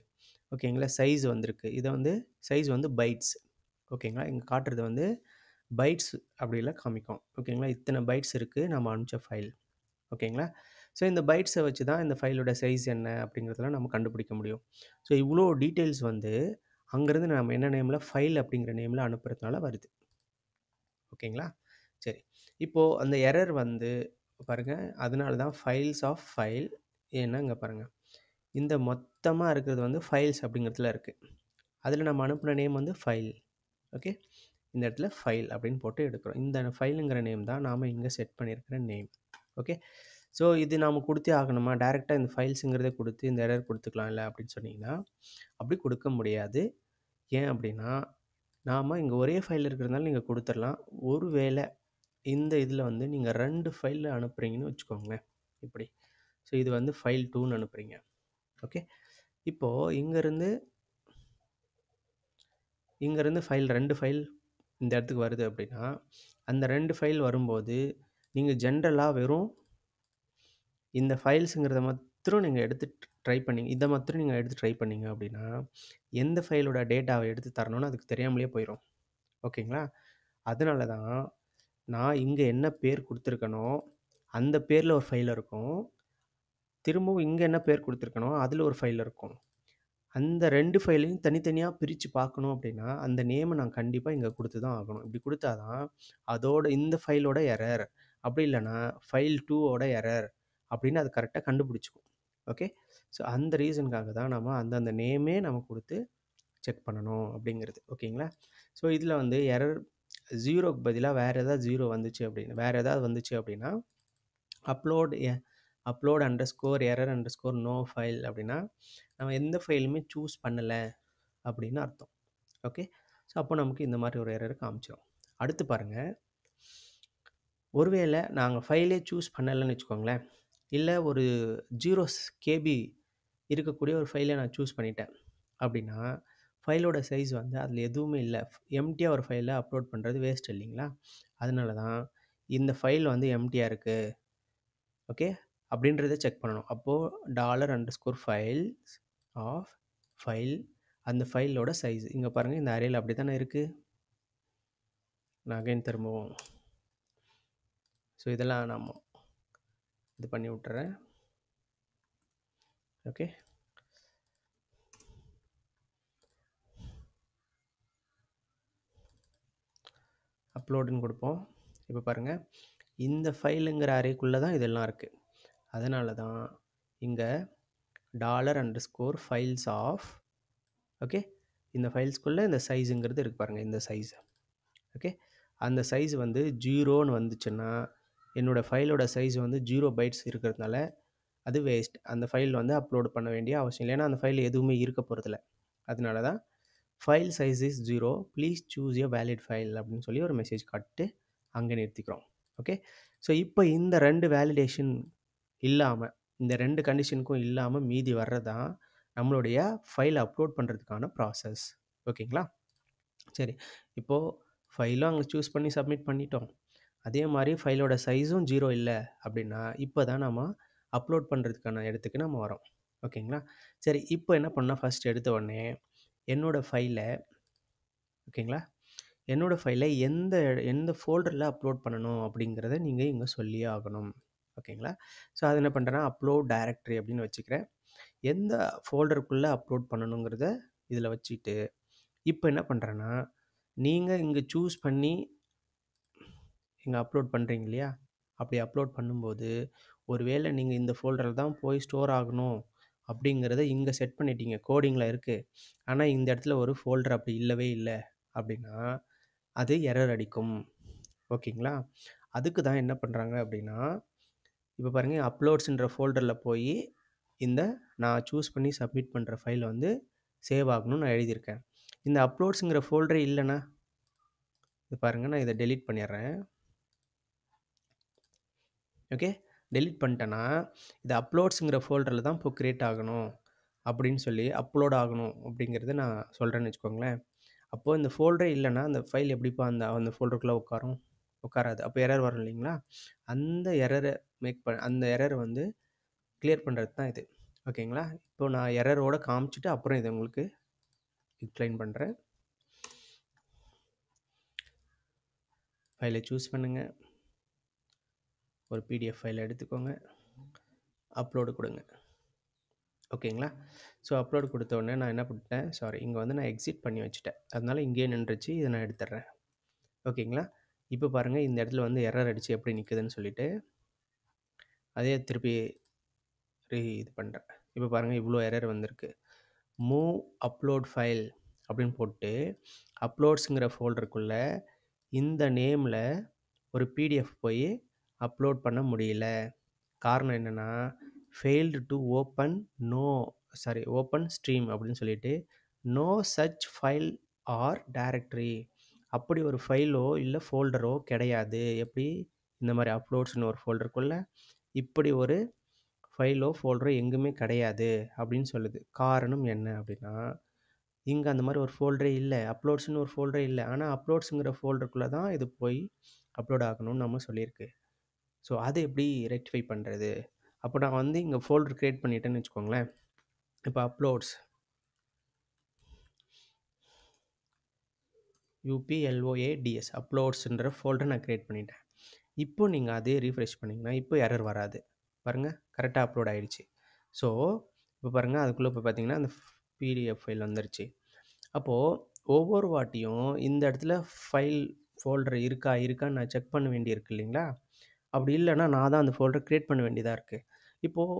ஓகேங்களா? சைஸ் வந்திருக்கு. இதை வந்து சைஸ் வந்து பைட்ஸ். ஓகேங்களா? இங்கே காட்டுறது வந்து பைட்ஸ் அப்படிலாம் காமிக்கும். ஓகேங்களா? இத்தனை பைட்ஸ் இருக்குது நம்ம அனுப்பிச்ச ஃபைல். ஓகேங்களா? ஸோ இந்த பைட்ஸை வச்சு தான் இந்த ஃபைலோட சைஸ் என்ன அப்படிங்கிறதெல்லாம் நம்ம கண்டுபிடிக்க முடியும். ஸோ இவ்வளோ டீட்டெயில்ஸ் வந்து அங்கேருந்து நம்ம என்ன நேமில் ஃபைல் அப்படிங்கிற நேமில் அனுப்புறதுனால வருது. ஓகேங்களா? சரி. இப்போது அந்த எரர் வந்து பாருங்கள், அதனால தான் ஃபைல்ஸ் ஆஃப் ஃபைல் ஏன்னா இங்கே பாருங்கள், இந்த மொத்தமாக இருக்கிறது வந்து ஃபைல்ஸ் அப்படிங்கிறதுல இருக்குது. அதில் நம்ம அனுப்பின நேம் வந்து ஃபைல். ஓகே. இந்த இடத்துல ஃபைல் அப்படின்னு போட்டு எடுக்கிறோம். இந்த ஃபைலுங்கிற நேம் தான் நாம் இங்கே செட் பண்ணியிருக்கிற நேம். ஓகே. ஸோ இது நாம் கொடுத்தே ஆகணுமா? டேரெக்டாக இந்த ஃபைல்ஸுங்கிறதே கொடுத்து இந்த எரர் கொடுத்துக்கலாம் இல்லை அப்படின்னு சொன்னீங்கன்னா, அப்படி கொடுக்க முடியாது. ஏன் அப்படின்னா, நாம் இங்கே ஒரே ஃபைல் இருக்கிறதுனால நீங்கள் கொடுத்துடலாம். ஒருவேளை இந்த இதில் வந்து நீங்கள் 2 ஃபைலில் அனுப்புகிறீங்கன்னு வச்சுக்கோங்களேன். இப்படி. ஸோ இது வந்து ஃபைல் 2ன்னு அனுப்புகிறீங்க. ஓகே. இப்போது இங்கேருந்து ஃபைல் 2 ஃபைல் இந்த இடத்துக்கு வருது அப்படின்னா, அந்த 2 ஃபைல் வரும்போது நீங்கள் ஜென்ரலாக வெறும் இந்த ஃபைல்ஸுங்கிறத மாத்திரம் நீங்கள் எடுத்து ட்ரை பண்ணீங்க, இதை மாத்திரம் நீங்கள் எடுத்து ட்ரை பண்ணீங்க அப்படின்னா, எந்த ஃபைலோட டேட்டாவை எடுத்து தரணும்னு அதுக்கு தெரியாமலே போயிடும். ஓகேங்களா? அதனால தான் நான் இங்கே என்ன பேர் கொடுத்துருக்கனோ அந்த பேரில் ஒரு ஃபைல் இருக்கும். திரும்பவும் இங்கே என்ன பேர் கொடுத்துருக்கனோ அதில் ஒரு ஃபைல் இருக்கும். அந்த 2 ஃபைலையும் தனித்தனியாக பிரித்து பார்க்கணும் அப்படின்னா, அந்த நேமை நான் கண்டிப்பாக இங்கே கொடுத்து தான் ஆகணும். இப்படி கொடுத்தா தான் அதோட இந்த ஃபைலோட எரர், அப்படி இல்லைன்னா ஃபைல் 2ஓட எரர் அப்படின்னு அது கரெக்டாக கண்டுபிடிச்சிக்கும். ஓகே. ஸோ அந்த ரீசனுக்காக தான் நம்ம அந்தந்த நேமே நம்ம கொடுத்து செக் பண்ணணும் அப்படிங்கிறது. ஓகேங்களா? ஸோ இதில் வந்து எரர் 0க்கு பதிலாக வேறு ஏதாவது 0 வந்துச்சு அப்படின்னு வேறு ஏதாவது வந்துச்சு அப்படின்னா, upload underscore error underscore no file அப்படின்னா, நம்ம எந்த ஃபைலுமே சூஸ் பண்ணலை அப்படின்னு அர்த்தம். ஓகே. ஸோ அப்போ நமக்கு இந்த மாதிரி ஒரு எரர் காமிச்சிடும். அடுத்து பாருங்கள், ஒருவேளை நாங்கள் ஃபைலே சூஸ் பண்ணலைன்னு வச்சுக்கோங்களேன், இல்லை ஒரு 0 KB இருக்கக்கூடிய ஒரு ஃபைலை நான் சூஸ் பண்ணிட்டேன் அப்படின்னா, ஃபைலோட சைஸ் வந்து அதில் எதுவுமே இல்லை. எம்டியாக ஒரு ஃபைலை அப்லோட் பண்ணுறது வேஸ்ட் இல்லைங்களா? அதனால தான் இந்த ஃபைல் வந்து எம்டியாக இருக்குது. ஓகே. அப்படின்றத செக் பண்ணணும். அப்போது $_files ஆஃப் ஃபைல் அந்த ஃபைலோட சைஸ் இங்கே பாருங்கள், இந்த அரேல அப்படி தானே இருக்குது. நான் அகைன் திரும்பவும் ஸோ இதெல்லாம் நான் இது பண்ணி விட்டுறேன். ஓகே. அப்லோடுன்னு கொடுப்போம். இப்போ பாருங்கள், இந்த ஃபைலுங்கிற அரேக்குள்ளே தான் இதெல்லாம் இருக்குது. அதனால தான் இங்கே $_files ஆஃப் ஓகே, இந்த ஃபைல்ஸ்குள்ளே இந்த சைஸுங்கிறது இருக்குது பாருங்கள், இந்த சைஸ். ஓகே. அந்த சைஸ் வந்து 0ன்னு வந்துச்சுன்னா, என்னோடய ஃபைலோட சைஸ் வந்து 0 பைட்ஸ் இருக்கிறதுனால அது வேஸ்ட். அந்த ஃபைல் வந்து அப்லோட் பண்ண வேண்டிய அவசியம் இல்லை. ஏன்னா அந்த ஃபைல் எதுவுமே இருக்க போகிறதில்ல. அதனால தான் file size is 0 please choose a valid file அப்படின்னு சொல்லி ஒரு மெசேஜ் காட்டு அங்கே நிறுத்திக்கிறோம். ஓகே. ஸோ இப்போ இந்த 2 வேலிடேஷன் இல்லாமல், இந்த 2 கண்டிஷனுக்கும் இல்லாமல் மீதி வர்றதான் நம்மளுடைய ஃபைல் அப்லோட் பண்ணுறதுக்கான ப்ராசஸ். ஓகேங்களா? சரி. இப்போது ஃபைலும் அங்கே சூஸ் பண்ணி சப்மிட் பண்ணிட்டோம். அதே மாதிரி ஃபைலோட சைஸும் 0 இல்லை அப்படின்னா, இப்போ தான் நம்ம அப்லோட் பண்ணுறதுக்கான இடத்துக்கு நம்ம வரோம். ஓகேங்களா? சரி. இப்போ என்ன பண்ணால் ஃபஸ்ட் எடுத்த உடனே என்னோடய ஃபைலை ஓகேங்களா, என்னோடய ஃபைலை எந்த ஃபோல்டரில் அப்லோட் பண்ணணும் அப்படிங்கிறத நீங்கள் இங்கே சொல்லியே ஆகணும். ஓகேங்களா? ஸோ அது என்ன பண்ணுறேன்னா, அப்லோட் டைரக்டரி அப்படின்னு வச்சுக்கிறேன். எந்த ஃபோல்டருக்குள்ளே அப்லோட் பண்ணணுங்கிறத இதில் வச்சுட்டு, இப்போ என்ன பண்ணுறேன்னா, நீங்கள் இங்கே சூஸ் பண்ணி இங்கே அப்லோட் பண்ணுறீங்க இல்லையா? அப்படி அப்லோட் பண்ணும்போது ஒருவேளை நீங்கள் இந்த ஃபோல்டரில் தான் போய் ஸ்டோர் ஆகணும் அப்படிங்கிறத இங்கே செட் பண்ணிட்டீங்க, கோடிங்கில் இருக்குது. ஆனால் இந்த இடத்துல ஒரு ஃபோல்டர் அப்படி இல்லவே இல்லை அப்படின்னா அது எரர் அடிக்கும். ஓகேங்களா? அதுக்கு தான் என்ன பண்ணுறாங்க அப்படின்னா, இப்போ பாருங்கள் அப்லோட்ஸுன்ற ஃபோல்டரில் போய் இந்த நான் சூஸ் பண்ணி சப்மிட் பண்ணுற ஃபைலை வந்து சேவ் ஆகணும்னு நான் எழுதியிருக்கேன். இந்த அப்லோட்ஸுங்கிற ஃபோல்டரே இல்லைன்னா இது பாருங்கள், நான் இதை டெலீட் பண்ணிடுறேன். ஓகே, டெலீட் பண்ணிட்டேன்னா இது அப்லோட்ஸுங்கிற ஃபோல்டரில் தான் இப்போ க்ரியேட் ஆகணும் அப்படின்னு சொல்லி அப்லோட் ஆகணும் அப்படிங்கிறது நான் சொல்கிறேன்னு வச்சுக்கோங்களேன். அப்போது இந்த ஃபோல்டரே இல்லைன்னா அந்த ஃபைல் எப்படிப்பா அந்த அந்த ஃபோல்டருக்குள்ளே உட்காராது. அப்போ எரர் வரும் இல்லைங்களா? அந்த எரரை அந்த எரரை வந்து கிளியர் பண்ணுறது தான் இது. ஓகேங்களா? இப்போ நான் எரரோட காமிச்சிட்டு அப்புறம் இதை உங்களுக்கு எக்ஸ்பிளைன் பண்ணுறேன். ஃபைலை சூஸ் பண்ணுங்கள், ஒரு பிடிஎஃப் ஃபைலை எடுத்துக்கோங்க, அப்லோடு கொடுங்க. ஓகேங்களா? ஸோ அப்லோடு கொடுத்த உடனே நான் என்ன பண்ணிட்டேன், இங்கே வந்து நான் எக்ஸிட் பண்ணி வச்சுட்டேன். அதனால இங்கேயே நின்றுச்சு, இதை நான் எடுத்துடுறேன். ஓகேங்களா? இப்போ பாருங்கள் இந்த இடத்துல வந்து எரர் அடித்து எப்படி நிற்குதுன்னு சொல்லிவிட்டு அதே திருப்பி இது பண்ணுறேன். இப்போ பாருங்கள் இவ்வளோ எரர் வந்திருக்கு. மூவ் அப்லோட் ஃபைல் அப்படின்னு போட்டு அப்லோட்ஸுங்கிற ஃபோல்டருக்குள்ளே இந்த நேமில் ஒரு பிடிஎஃப் போய் அப்லோட் பண்ண முடியல. காரணம் என்னென்னா ஃபெயில்டு டு ஓப்பன் ஸ்ட்ரீம் அப்படின்னு சொல்லிட்டு no such file or directory, அப்படி ஒரு ஃபைலோ இல்லை ஃபோல்டரோ கிடையாது. எப்படி இந்த மாதிரி அப்லோட்ஸ்னு ஒரு ஃபோல்டருக்குள்ளே இப்படி ஒரு ஃபைலோ ஃபோல்டரோ எங்குமே கிடையாது அப்படின்னு சொல்லுது. காரணம் என்ன அப்படின்னா இங்கே அந்த மாதிரி ஒரு ஃபோல்டரே இல்லை, அப்லோட்ஸ்னு ஒரு ஃபோல்டரே இல்லை. ஆனால் அப்லோட்ஸுங்கிற ஃபோல்டருக்குள்ளே தான் இது போய் அப்லோட் ஆகணும்னு நம்ம சொல்லியிருக்கு. ஸோ அதை எப்படி ரெக்டிஃபை பண்ணுறது? அப்போ நான் வந்து இங்கே ஃபோல்டர் க்ரியேட் பண்ணிட்டேன்னு வச்சுக்கோங்களேன். இப்போ அப்லோட்ஸ் UPLOADS அப்லோட்ஸுன்ற ஃபோல்டர் நான் க்ரியேட் பண்ணிட்டேன். இப்போ நீங்கள் அதே ரீஃப்ரெஷ் பண்ணிங்கன்னா இப்போ எரர் வராது. பாருங்கள் கரெக்டாக அப்லோட் ஆகிடுச்சு. ஸோ இப்போ பாருங்கள் அதுக்குள்ளே இப்போ பார்த்தீங்கன்னா அந்த பிடிஎஃப் ஃபைல் வந்துருச்சு. அப்போது ஒவ்வொரு வாட்டியும் இந்த இடத்துல ஃபைல் ஃபோல்டர் இருக்கான்னு நான் செக் பண்ண வேண்டியிருக்கு இல்லைங்களா? அப்படி இல்லைன்னா நான் தான் அந்த ஃபோல்டர் க்ரியேட் பண்ண வேண்டியதாக இருக்குது. இப்போது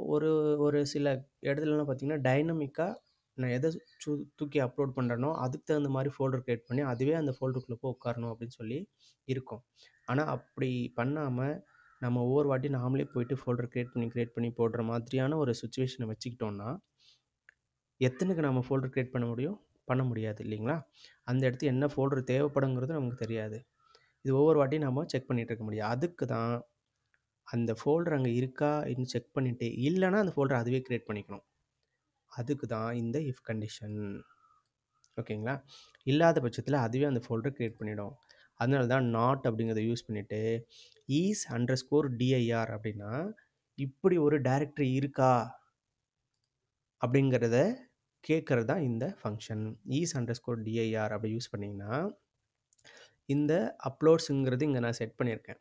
ஒரு சில இடத்துலலாம் பார்த்திங்கன்னா டைனமிக்காக நான் எதை தூக்கி அப்லோட் பண்ணுறேனோ அதுக்கு தகுந்த மாதிரி ஃபோல்டர் க்ரியேட் பண்ணி அதுவே அந்த ஃபோல்டருக்குள்ளே போய் உட்காரணும் அப்படின்னு சொல்லி இருக்கும். ஆனால் அப்படி பண்ணாமல் நம்ம ஒவ்வொரு வாட்டி நாமளே போயிட்டு ஃபோல்டர் க்ரியேட் பண்ணி போடுற மாதிரியான ஒரு சுச்சுவேஷனை வச்சுக்கிட்டோன்னா எத்தனைக்கு நம்ம ஃபோல்டர் க்ரியேட் பண்ண முடியாது இல்லைங்களா? அந்த இடத்து என்ன ஃபோல்டர் தேவைப்படுங்கிறது நமக்கு தெரியாது. இது ஒவ்வொரு வாட்டியும் நம்ம செக் பண்ணிகிட்டு இருக்க முடியாது. அதுக்கு தான் அந்த ஃபோல்டர் அங்கே இருக்கா இன்னும் செக் பண்ணிவிட்டு இல்லைன்னா அந்த ஃபோல்டர் அதுவே க்ரியேட் பண்ணிக்கணும். அதுக்கு தான் இந்த இஃப் கண்டிஷன். ஓகேங்களா? இல்லாத பட்சத்தில் அதுவே அந்த ஃபோல்டர் க்ரியேட் பண்ணிடும். அதனால தான் நாட் அப்படிங்கிறத யூஸ் பண்ணிவிட்டு is_dir அப்படின்னா இப்படி ஒரு டைரக்டரி இருக்கா அப்படிங்கிறத கேட்குறது தான் இந்த ஃபங்க்ஷன். is_dir அப்படி யூஸ் பண்ணிங்கன்னா இந்த அப்லோட்ஸுங்கிறது இங்கே நான் செட் பண்ணியிருக்கேன்.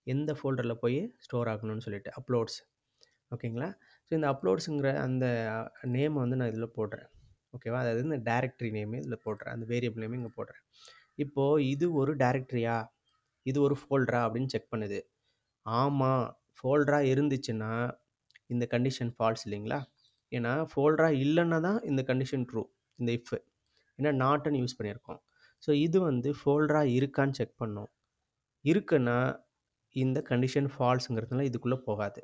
எந்த ஃபோல்டரில் போய் ஸ்டோர் ஆகணும்னு சொல்லிட்டு அப்லோட்ஸ். ஓகேங்களா? ஸோ இந்த அப்லோட்ஸுங்கிற அந்த நேமை வந்து நான் இதில் போடுறேன். ஓகேவா? அதாவது இந்த டைரக்டரி நேமே இதில் போடுறேன், அந்த வேரியபிள் நேமே இங்கே போடுறேன். இப்போது இது ஒரு டைரக்டரியா, இது ஒரு ஃபோல்டரா அப்படின்னு செக் பண்ணுது. ஆமாம், ஃபோல்டரா இருந்துச்சுன்னா இந்த கண்டிஷன் ஃபால்ஸ் இல்லைங்களா? ஏன்னா ஃபோல்டரா இல்லைன்னா தான் இந்த கண்டிஷன் ட்ரூ, இந்த இஃப். ஏன்னா நாட்னு யூஸ் பண்ணியிருக்கோம். ஸோ இது வந்து ஃபோல்டரா இருக்கான்னு செக் பண்ணோம். இருக்குன்னா இந்த கண்டிஷன் ஃபால்ஸுங்கிறதுனால இதுக்குள்ளே போகாது.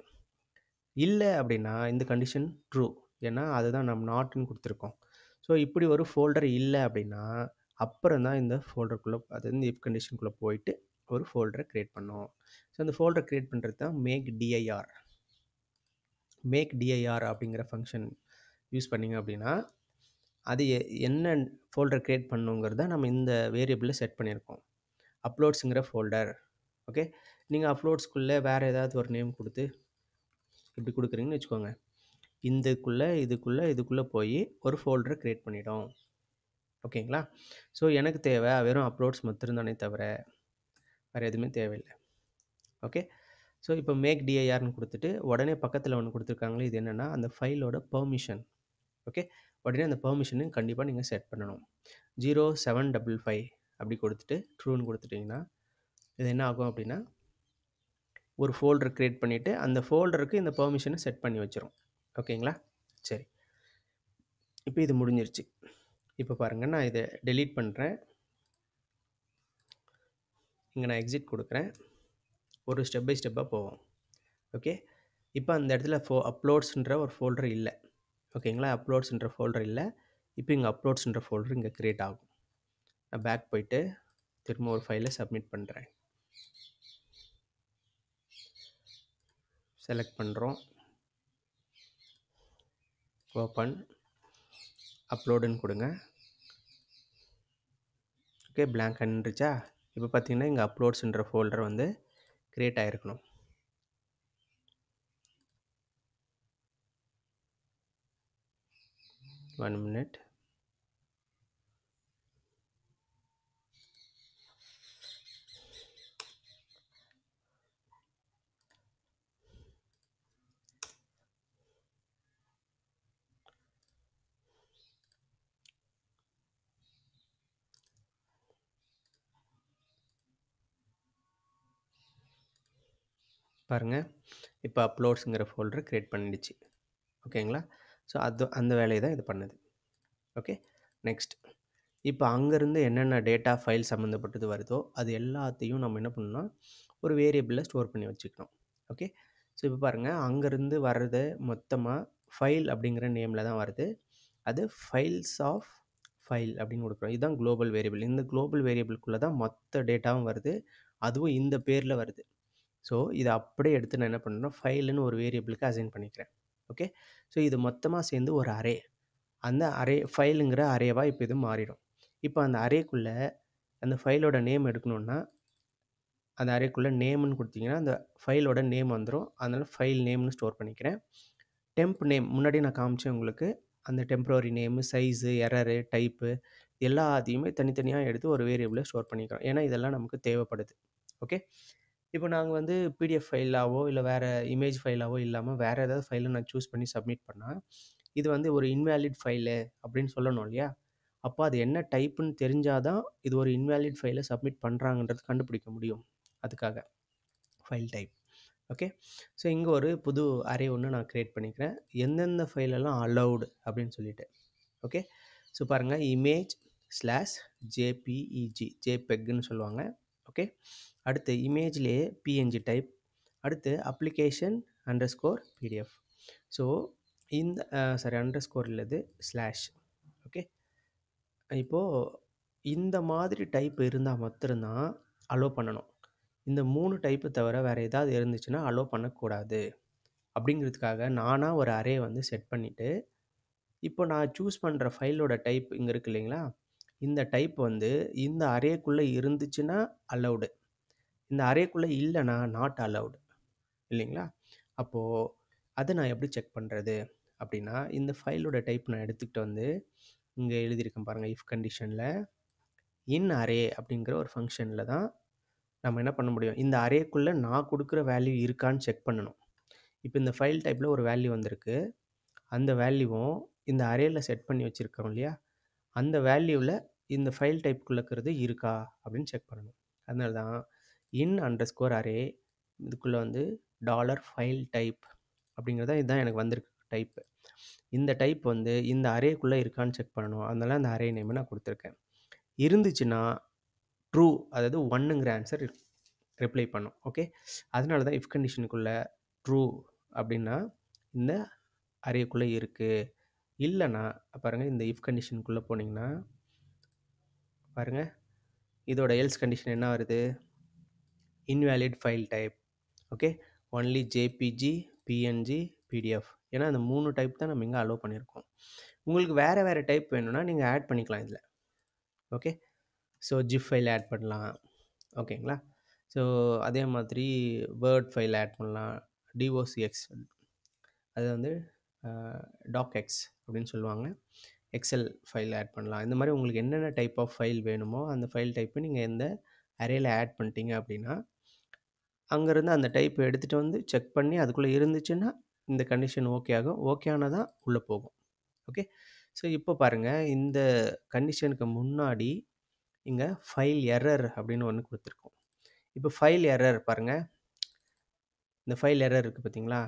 இல்லை அப்படின்னா இந்த கண்டிஷன் ட்ரூ, ஏன்னா அதுதான் நம்ம நாட்னு கொடுத்துருக்கோம். ஸோ இப்படி ஒரு ஃபோல்டர் இல்லை அப்படின்னா அப்புறம் தான் இந்த ஃபோல்டருக்குள்ளே அது வந்து இஃப் கண்டிஷனுக்குள்ளே போயிட்டு ஒரு ஃபோல்டரை க்ரியேட் பண்ணோம். ஸோ அந்த ஃபோல்டர் க்ரியேட் பண்ணுறது தான் மேக் dir அப்படிங்கிற ஃபங்க்ஷன் யூஸ் பண்ணிங்க அப்படின்னா அது என்ன ஃபோல்டர் க்ரியேட் பண்ணுங்கிறத நம்ம இந்த வேரியபிளில் செட் பண்ணியிருக்கோம். அப்லோட்ஸுங்கிற ஃபோல்டர். ஓகே, நீங்கள் அப்லோட்ஸ்குள்ளே வேறு ஏதாவது ஒரு நேம் கொடுத்து இப்படி கொடுக்குறீங்கன்னு வச்சுக்கோங்க. இதுக்குள்ளே போய் ஒரு ஃபோல்டரை க்ரியேட் பண்ணிடும். ஓகேங்களா? ஸோ எனக்கு தேவை வெறும் அப்லோட்ஸ் மட்டும் தானே தவிர வேறு எதுவுமே தேவையில்லை. ஓகே, ஸோ இப்போ மேக் dirன்னு கொடுத்துட்டு உடனே பக்கத்தில் ஒன்று கொடுத்துருக்காங்களே, இது என்னென்னா அந்த ஃபைலோட பெர்மிஷன். ஓகே, உடனே அந்த பெர்மிஷனையும் கண்டிப்பாக நீங்கள் செட் பண்ணணும். 0755 அப்படி கொடுத்துட்டு ட்ரூன்னு கொடுத்துட்டிங்கன்னா இது என்ன ஆகும் அப்படின்னா, ஒரு ஃபோல்டர் கிரியேட் பண்ணிவிட்டு அந்த ஃபோல்டருக்கு இந்த பெர்மிஷனை செட் பண்ணி வச்சிரும். ஓகேங்களா? சரி. இப்போ இது முடிஞ்சிருச்சு. இப்போ பாருங்கள், நான் இதை டெலீட் பண்ணுறேன். இங்கே நான் எக்ஸிட் கொடுக்குறேன். ஒரு ஸ்டெப் பை ஸ்டெப்பாக போவோம். ஓகே. இப்போ அந்த இடத்துல அப்லோட்ஸ்ன்ற ஒரு ஃபோல்டர் இல்லை. ஓகேங்களா? அப்லோட்ஸ்ன்ற ஃபோல்டர் இல்லை. இப்போ இங்கே அப்லோட்ஸ்ன்ற ஃபோல்டர் இங்கே க்ரியேட் ஆகும். நான் பேக் போயிட்டு திரும்ப ஒரு ஃபைலை சப்மிட் பண்ணுறேன். செலக்ட் பண்ணுறோம். ஓப்பன். அப்லோடுன்னு கொடுங்க. ஓகே, பிளாங்காக நின்றுச்சா? இப்போ பார்த்தீங்கன்னா இங்கே அப்லோட்ஸ்ன்ற ஃபோல்டர் வந்து க்ரியேட் ஆகிருக்கணும். One minute. பாருங்கள், இப்போ அப்லோட்ஸுங்கிற ஃபோல்டர் க்ரியேட் பண்ணிடுச்சு. ஓகேங்களா? ஸோ அந்த வேலையை தான் இது பண்ணுது. Okay, next. இப்போ அங்கேருந்து என்னென்ன டேட்டா ஃபைல் சம்மந்தப்பட்டது வருதோ அது எல்லாத்தையும் நம்ம என்ன பண்ணணும்னா ஒரு வேரியபிளில் ஸ்டோர் பண்ணி வச்சுக்கணும். ஓகே, ஸோ இப்போ பாருங்கள், அங்கேருந்து வர்றது மொத்தமாக ஃபைல் அப்படிங்கிற நேமில் தான் வருது. அது ஃபைல்ஸ் ஆஃப் ஃபைல் அப்படின்னு கொடுக்குறோம். இதுதான் குளோபல் வேரியபிள். இந்த குளோபல் வேரியபிள்குள்ளே தான் மொத்த டேட்டாவும் வருது. அதுவும் இந்த பேரில் வருது. ஸோ இதை அப்படியே எடுத்து நான் என்ன பண்ணுறேன்னா ஃபைலுன்னு ஒரு வேரியபிளுக்கு அசைன் பண்ணிக்கிறேன். ஓகே, ஸோ இது மொத்தமாக சேர்ந்து ஒரு அரே. அந்த அரே ஃபைலுங்கிற அரேவாக இப்போ இது மாறிடும். இப்போ அந்த அரேக்குள்ளே அந்த ஃபைலோட நேம் எடுக்கணுன்னா அந்த அரேக்குள்ளே நேம்னு கொடுத்தீங்கன்னா அந்த ஃபைலோட நேம் வந்துடும். அதனால் ஃபைல் நேம்னு ஸ்டோர் பண்ணிக்கிறேன். டெம்ப் நேம் முன்னாடி நான் காமிச்சேன் உங்களுக்கு. அந்த temporary name, size, error, type எல்லாத்தையுமே தனித்தனியாக எடுத்து ஒரு வேரியபிளில் ஸ்டோர் பண்ணிக்கிறோம். ஏன்னா இதெல்லாம் நமக்கு தேவைப்படுது. ஓகே, இப்போ நாங்கள் வந்து பிடிஎஃப் ஃபைலாவோ இல்லை வேறு இமேஜ் ஃபைலாவோ இல்லாமல் வேறு ஏதாவது ஃபைலை நான் சூஸ் பண்ணி சப்மிட் பண்ணால் இது வந்து ஒரு இன்வேலிட் ஃபைலு அப்படின்னு சொல்லணும் இல்லையா? அப்போ அது என்ன டைப்புன்னு தெரிஞ்சால் தான் இது ஒரு இன்வேலிட் ஃபைலை சப்மிட் பண்ணுறாங்கன்றது கண்டுபிடிக்க முடியும். அதுக்காக ஃபைல் டைப். ஓகே, ஸோ இங்கே ஒரு புது அரே ஒன்று நான் க்ரியேட் பண்ணிக்கிறேன். எந்தெந்த ஃபைலெல்லாம் அலௌடு அப்படின்னு சொல்லிட்டு. ஓகே, ஸோ பாருங்கள், இமேஜ் ஸ்லாஷ் ஜேபிஇஜி ஜேபெக்னு சொல்லுவாங்க. ஓகே, அடுத்து இமேஜ்லேயே பிஎன்ஜி டைப். அடுத்து அப்ளிகேஷன் அண்டர்ஸ்கோர் பிடிஎஃப். ஸோ இந்த அண்டர்ஸ்கோர் இல்லது ஸ்லாஷ். ஓகே, இப்போது இந்த மாதிரி டைப் இருந்தால் மட்டும்தான் அலோவ் பண்ணணும். இந்த 3 டைப்பு தவிர வேறு ஏதாவது இருந்துச்சுன்னா அலோவ் பண்ணக்கூடாது. அப்படிங்கிறதுக்காக நானாக ஒரு அரே வந்து செட் பண்ணிவிட்டு இப்போ நான் சூஸ் பண்ணுற ஃபைலோட டைப் இங்கே இருக்குது இல்லைங்களா? இந்த டைப் வந்து இந்த அரேக்குள்ளே இருந்துச்சுன்னா அலௌடு, இந்த அரேக்குள்ளே இல்லைனா நாட் அலௌடு இல்லைங்களா? அப்போது அதை நான் எப்படி செக் பண்ணுறது அப்படின்னா, இந்த ஃபைலோட டைப் நான் எடுத்துக்கிட்டு வந்து இங்கே எழுதியிருக்கேன் பாருங்கள். இஃப் கண்டிஷனில் இன் அரே அப்படிங்கிற ஒரு ஃபங்க்ஷனில் தான் நம்ம என்ன பண்ண முடியும், இந்த அரேக்குள்ளே நான் கொடுக்குற வேல்யூ இருக்கான்னு செக் பண்ணணும். இப்போ இந்த ஃபைல் டைப்பில் ஒரு வேல்யூ வந்திருக்கு. அந்த வேல்யூவும் இந்த அரேயில் செட் பண்ணி வச்சுருக்கோம் இல்லையா? அந்த வேல்யூவில் இந்த ஃபைல் டைப்புக்குள்ளே இருக்கிறது இருக்கா அப்படின்னு செக் பண்ணணும். அதனால தான் இன் அண்டர்ஸ்கோர் அரே இதுக்குள்ளே வந்து $ஃபைல் டைப் அப்படிங்கிறத இதுதான் எனக்கு வந்திருக்கு டைப்பு. இந்த டைப் வந்து இந்த அரேக்குள்ளே இருக்கான்னு செக் பண்ணணும். அதனால அந்த அரே நேமை நான் கொடுத்துருக்கேன். இருந்துச்சுன்னா ட்ரூ, அதாவது 1ங்கிற ஆன்சர் ரிப்ளை பண்ணும். ஓகே, அதனால தான் இஃப் கண்டிஷனுக்குள்ளே ட்ரூ அப்படின்னா இந்த அரேக்குள்ளே இருக்குது. இல்லைன்னா பாருங்கள், இந்த இஃப் கண்டிஷனுக்குள்ளே போனீங்கன்னா பாருங்கள், இதோட எல்ஸ் கண்டிஷன் என்ன வருது, invalid file type. Okay, only JPG, PNG, PDF. ஏன்னா அந்த 3 டைப் தான் நம்ம இங்கே அலோவ் பண்ணியிருக்கோம். உங்களுக்கு வேறு வேறு டைப் வேணும்னா நீங்கள் ஆட் பண்ணிக்கலாம் இதில். Okay, so zip file add பண்ணலாம். ஓகேங்களா? ஸோ அதே மாதிரி வேர்ட் ஃபைல் ஆட் பண்ணலாம். டிஓசிஎக்ஸ் அது வந்து டாக்எக்ஸ் அப்படின்னு சொல்லுவாங்க. எக்ஸல் ஃபைல் ஆட் பண்ணலாம். இந்த மாதிரி உங்களுக்கு என்னென்ன டைப் ஆஃப் ஃபைல் வேணுமோ அந்த ஃபைல் டைப்பை நீங்கள் எந்த அரேயில் ஆட் பண்ணிட்டீங்க அப்படின்னா அங்கேருந்து அந்த டைப்பை எடுத்துகிட்டு வந்து செக் பண்ணி அதுக்குள்ளே இருந்துச்சுன்னா இந்த கண்டிஷன் ஓகே ஆகும். ஓகே ஆனால் தான் உள்ளே போகும். ஓகே, ஸோ இப்போ பாருங்கள், இந்த கண்டிஷனுக்கு முன்னாடி இங்கே ஃபைல் எரர் அப்படின்னு ஒன்று கொடுத்துருக்கோம். இப்போ ஃபைல் எரர் பாருங்க. இந்த ஃபைல் எரர் இருக்குது பார்த்தீங்களா?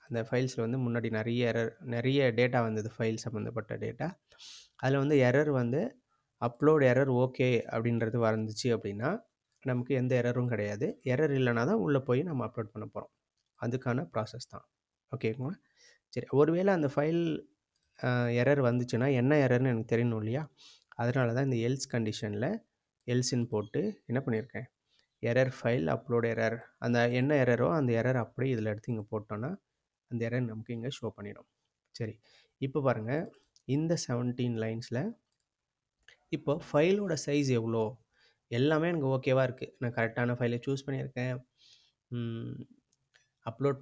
அந்த ஃபைல்ஸில் வந்து முன்னாடி நிறைய டேட்டா வந்தது, ஃபைல் சம்மந்தப்பட்ட டேட்டா. அதில் வந்து எரர் வந்து அப்லோட் எரர் ஓகே அப்படின்றது வந்துச்சு அப்படின்னா நமக்கு எந்த எரரும் கிடையாது. எரர் இல்லைனா தான் உள்ளே போய் நம்ம அப்லோட் பண்ண போகிறோம். அதுக்கான ப்ராசஸ் தான். ஓகேங்களா? சரி, ஒருவேளை அந்த ஃபைல் எரர் வந்துச்சுன்னா என்ன எரர்னு எனக்கு தெரியணும் இல்லையா? அதனால தான் இந்த எல்ஸ் கண்டிஷனில் எல்ஸ்ன்னு போட்டு என்ன பண்ணியிருக்கேன், எரர் ஃபைல் அப்லோட் எரர், அந்த என்ன எரரோ அந்த எரர் அப்படியே இதில் எடுத்து இங்கே போட்டோன்னா அந்த எரர் நமக்கு இங்கே ஷோ பண்ணிடும். சரி, இப்போ பாருங்கள், இந்த 17 லைன்ஸில் இப்போ ஃபைலோட சைஸ் எவ்வளோ, எல்லாமே எனக்கு ஓகேவாக இருக்குது. நான் கரெக்டான ஃபைலை சூஸ் பண்ணியிருக்கேன். அப்லோட்